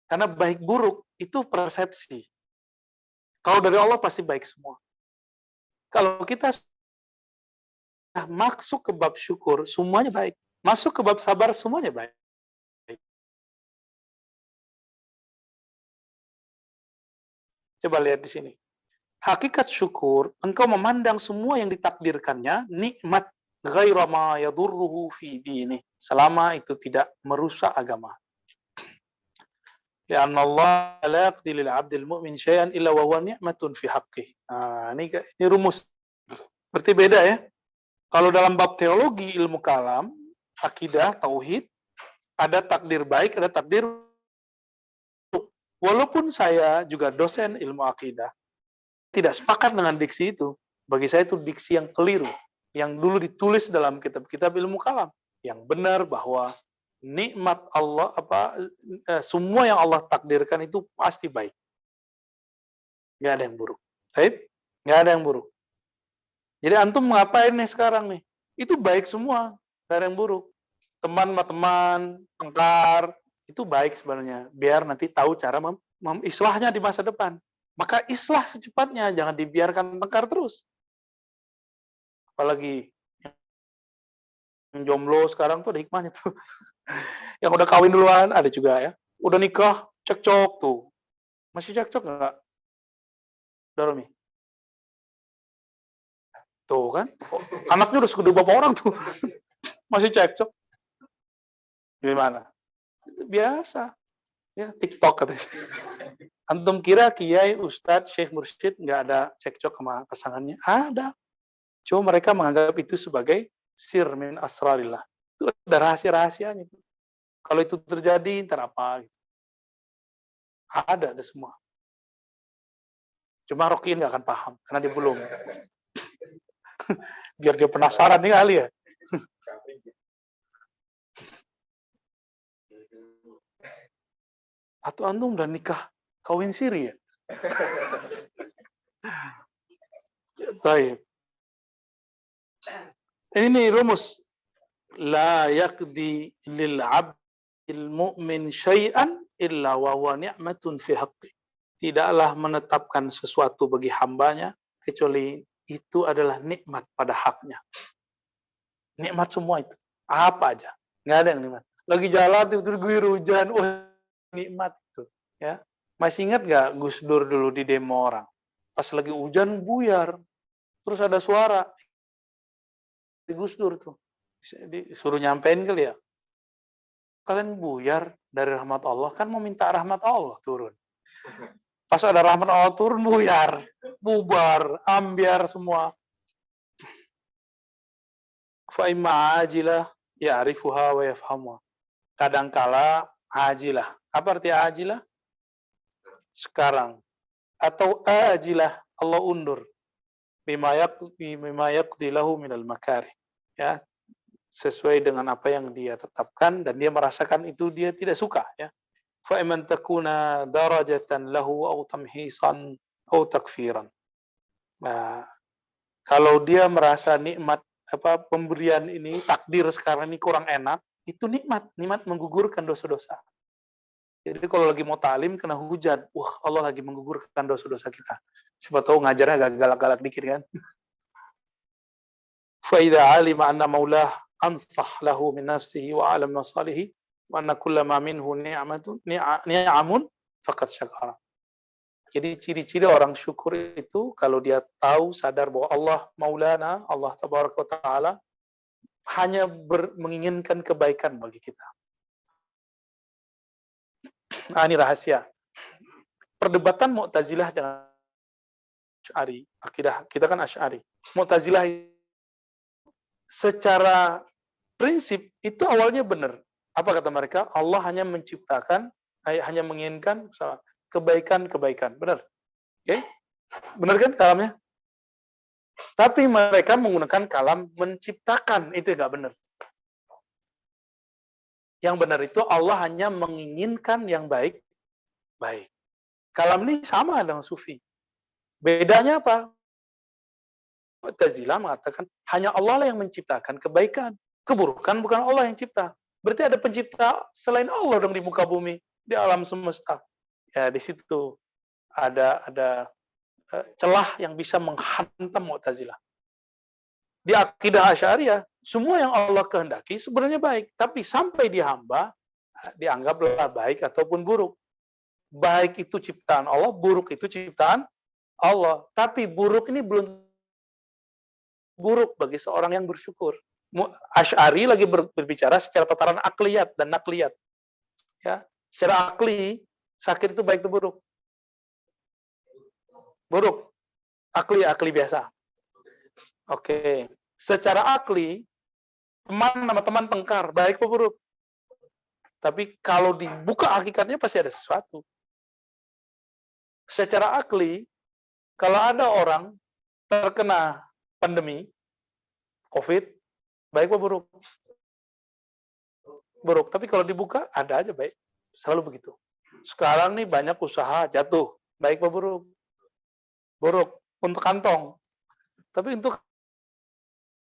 Karena baik buruk itu persepsi. Kalau dari Allah pasti baik semua. Kalau kita masuk ke bab syukur, semuanya baik. Masuk ke bab sabar, semuanya baik. Coba lihat di sini. Hakikat syukur, engkau memandang semua yang ditakdirkannya, nikmat ghaira ma yadurruhu fi dini. Selama itu tidak merusak agama. Lianna Allah la yaqdi lil 'abdil mu'min syai'an illa wa huwa ni'matun fi haqqih. Nah, ini rumus. Berarti beda ya. Kalau dalam bab teologi, ilmu kalam, akidah, tauhid, ada takdir baik, ada takdir buruk. Walaupun saya juga dosen ilmu akidah, tidak sepakat dengan diksi itu. Bagi saya itu diksi yang keliru, yang dulu ditulis dalam kitab-kitab ilmu kalam. Yang benar bahwa nikmat Allah, semua yang Allah takdirkan itu pasti baik. Nggak ada yang buruk. Baik? Nggak ada yang buruk. Jadi antum ngapain nih sekarang nih? Itu baik semua, nggak ada yang buruk. Teman sama teman, tengkar, itu baik sebenarnya. Biar nanti tahu cara islahnya di masa depan. Maka islah secepatnya, jangan dibiarkan tengkar terus. Apalagi yang jomblo sekarang tuh ada hikmahnya tuh. Yang udah kawin duluan ada juga ya. Udah nikah, cekcok tuh. Masih cekcok nggak? Daromi? Tuh kan, anaknya udah segede bapak orang tuh. Masih cekcok. Gimana? Itu biasa. Ya, TikTok katanya. Antum kira kiai, ustadz, syekh, mursyid nggak ada cekcok sama pasangannya? Ada. Cuma mereka menganggap itu sebagai sir min asrarillah. Itu ada rahasia-rahasianya. Kalau itu terjadi, ntar apa? Ada semua. Cuma Rokin nggak akan paham, karena dia belum. Biar dia penasaran nih kali ya. Atau antum udah nikah, kawin siri ya? Taib. Ini rumus. La yaqdi lil 'abdil mu'min syai'an illa wa huwa ni'matun fi haqqi. Tidaklah menetapkan sesuatu bagi hambanya kecuali itu adalah nikmat pada haknya. Nikmat semua itu. Apa aja. Nggak ada yang nikmat. Lagi jalan tiba-tiba guyur hujan. Oh, nikmat itu. Ya. Masih ingat nggak Gus Dur dulu di demo orang? Pas lagi hujan buyar. Terus ada suara. Di Gus Dur tuh. Disuruh nyampein kali ya. Kalian buyar dari rahmat Allah. Kan mau minta rahmat Allah turun. Pas ada rahmat Allah turun, buyar, bubar, ambiar semua. Fa imma ajilah ya'rifuha wa yafhamuha. Kadangkala ajilah. Apa arti ajilah? Sekarang. Atau ajilah, Allah undur. Bima yaqdi lahu minal makarih. Ya. sesuai dengan apa yang dia tetapkan dan dia merasakan itu dia tidak suka, ya. Fa iman takuna darajatan lahu aw tamhisan aw takfiran. Nah, kalau dia merasa nikmat pemberian ini, takdir sekarang ini kurang enak, itu nikmat menggugurkan dosa-dosa. Jadi kalau lagi mau ta'lim kena hujan, wah Allah lagi menggugurkan dosa-dosa kita. Siapa tahu ngajarnya agak galak-galak dikit kan. Fa idza alima anna maulah ansah lahu min nafsihi wa alam masalihi wa anna kullama minhu ni'amun faqad syakara. Jadi ciri-ciri orang syukur itu kalau dia tahu, sadar bahwa Allah Maulana, Allah Tabaraka wa Ta'ala hanya menginginkan kebaikan bagi kita. Nah, ini rahasia. Perdebatan Mu'tazilah dengan Asy'ari, akidah kita kan Asy'ari. Mu'tazilah secara prinsip itu awalnya benar. Apa kata mereka? Allah hanya menciptakan, hanya menginginkan kebaikan-kebaikan. Benar? Oke? Benar kan kalamnya? Tapi mereka menggunakan kalam menciptakan. Itu nggak benar. Yang benar itu Allah hanya menginginkan yang baik. Kalam ini sama dengan sufi. Bedanya apa? Mu'tazilah mengatakan hanya Allah lah yang menciptakan kebaikan. Keburukan bukan Allah yang cipta. Berarti ada pencipta selain Allah dong di muka bumi, di alam semesta. Ya, di situ ada celah yang bisa menghantam Mu'tazilah. Di akidah Asy'ariyah, semua yang Allah kehendaki sebenarnya baik, tapi sampai di hamba dianggaplah baik ataupun buruk. Baik itu ciptaan Allah, buruk itu ciptaan Allah. Tapi buruk ini belum buruk bagi seorang yang bersyukur. Asy'ari lagi berbicara secara tataran akliyat dan nakliyat. Ya, secara akli, sakit itu baik atau buruk? Buruk. Akli biasa. Oke. Secara akli, teman sama teman tengkar, baik atau buruk? Tapi kalau dibuka hakikatnya pasti ada sesuatu. Secara akli, kalau ada orang terkena pandemi, COVID, baik atau buruk? Buruk. Tapi kalau dibuka, ada aja baik. Selalu begitu. Sekarang nih banyak usaha jatuh, baik atau buruk? Buruk. Untuk kantong. Tapi untuk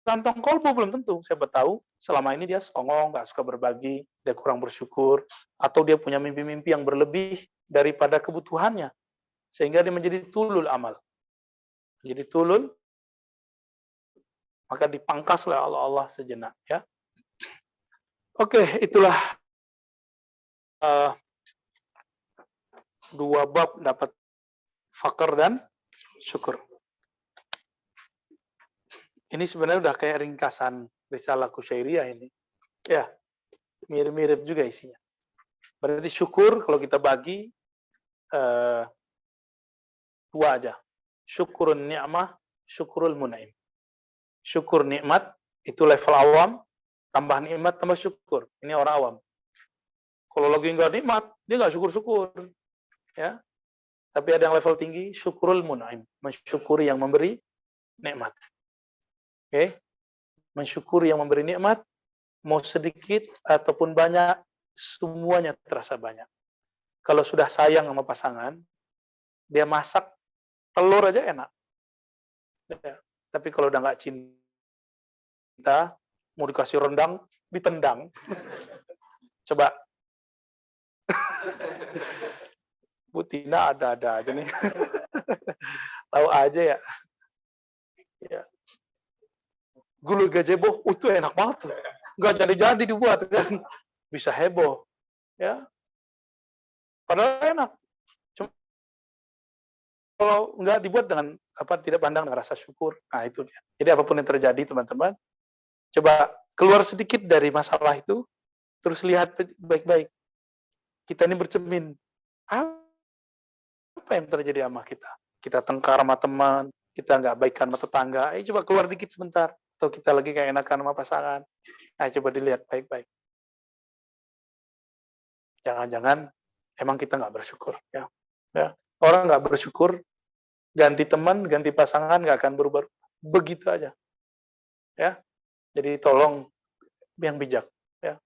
kantong kolbu belum tentu. Siapa tahu selama ini dia songong, nggak suka berbagi, dia kurang bersyukur, atau dia punya mimpi-mimpi yang berlebih daripada kebutuhannya. Sehingga dia menjadi tulul amal. Menjadi tulul, maka dipangkaslah Allah sejenak. Ya. Oke, itulah dua bab dapat fakir dan syukur. Ini sebenarnya udah kayak ringkasan Risalah Kusyairiyah ini. Ya, mirip-mirip juga isinya. Berarti syukur kalau kita bagi dua aja. Syukurun ni'mah, syukurul mun'im. Syukur nikmat itu level awam, tambah nikmat tambah syukur. Ini orang awam. Kalau lagi nggak nikmat, dia nggak syukur-syukur. Ya. Tapi ada yang level tinggi, syukurul mun'im, mensyukuri yang memberi nikmat. Oke. Mensyukuri yang memberi nikmat, mau sedikit ataupun banyak, semuanya terasa banyak. Kalau sudah sayang sama pasangan, dia masak telur aja enak. Ya. Tapi kalau udah nggak cinta, mau dikasih rendang, ditendang. Coba. Bu Tina ada-ada aja nih. Tahu aja ya. Ya. Gulai gazebo, itu enak banget tuh. Nggak jadi-jadi dibuat kan. Bisa heboh. Ya. Padahal enak. Cuma kalau nggak dibuat dengan tidak pandang dengan rasa syukur, nah itu dia. Jadi apapun yang terjadi teman-teman, coba keluar sedikit dari masalah itu, terus lihat baik-baik. Kita ini bercermin, apa yang terjadi sama kita? Kita tengkar sama teman, kita nggak baikan sama tetangga, coba keluar dikit sebentar. Atau kita lagi kayak enakan sama pasangan, coba dilihat baik-baik. Jangan-jangan emang kita nggak bersyukur. Ya. Orang nggak bersyukur, ganti teman, ganti pasangan, nggak akan berubah. Begitu aja. Ya. Jadi tolong yang bijak. Ya.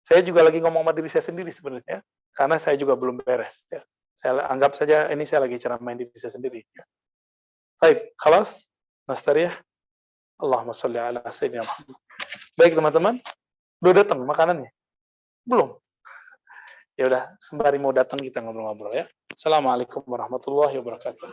Saya juga lagi ngomong sama diri saya sendiri sebenarnya, karena saya juga belum beres. Ya. Saya anggap saja ini saya lagi ceramain diri saya sendiri. Ya. Baik, khalas, Nastariah. Allahumma sholli ala sayyidina Muhammad. Baik teman-teman, udah datang makanannya? Belum? Ya udah, sembari mau datang kita ngobrol-ngobrol ya. Assalamualaikum warahmatullahi wabarakatuh.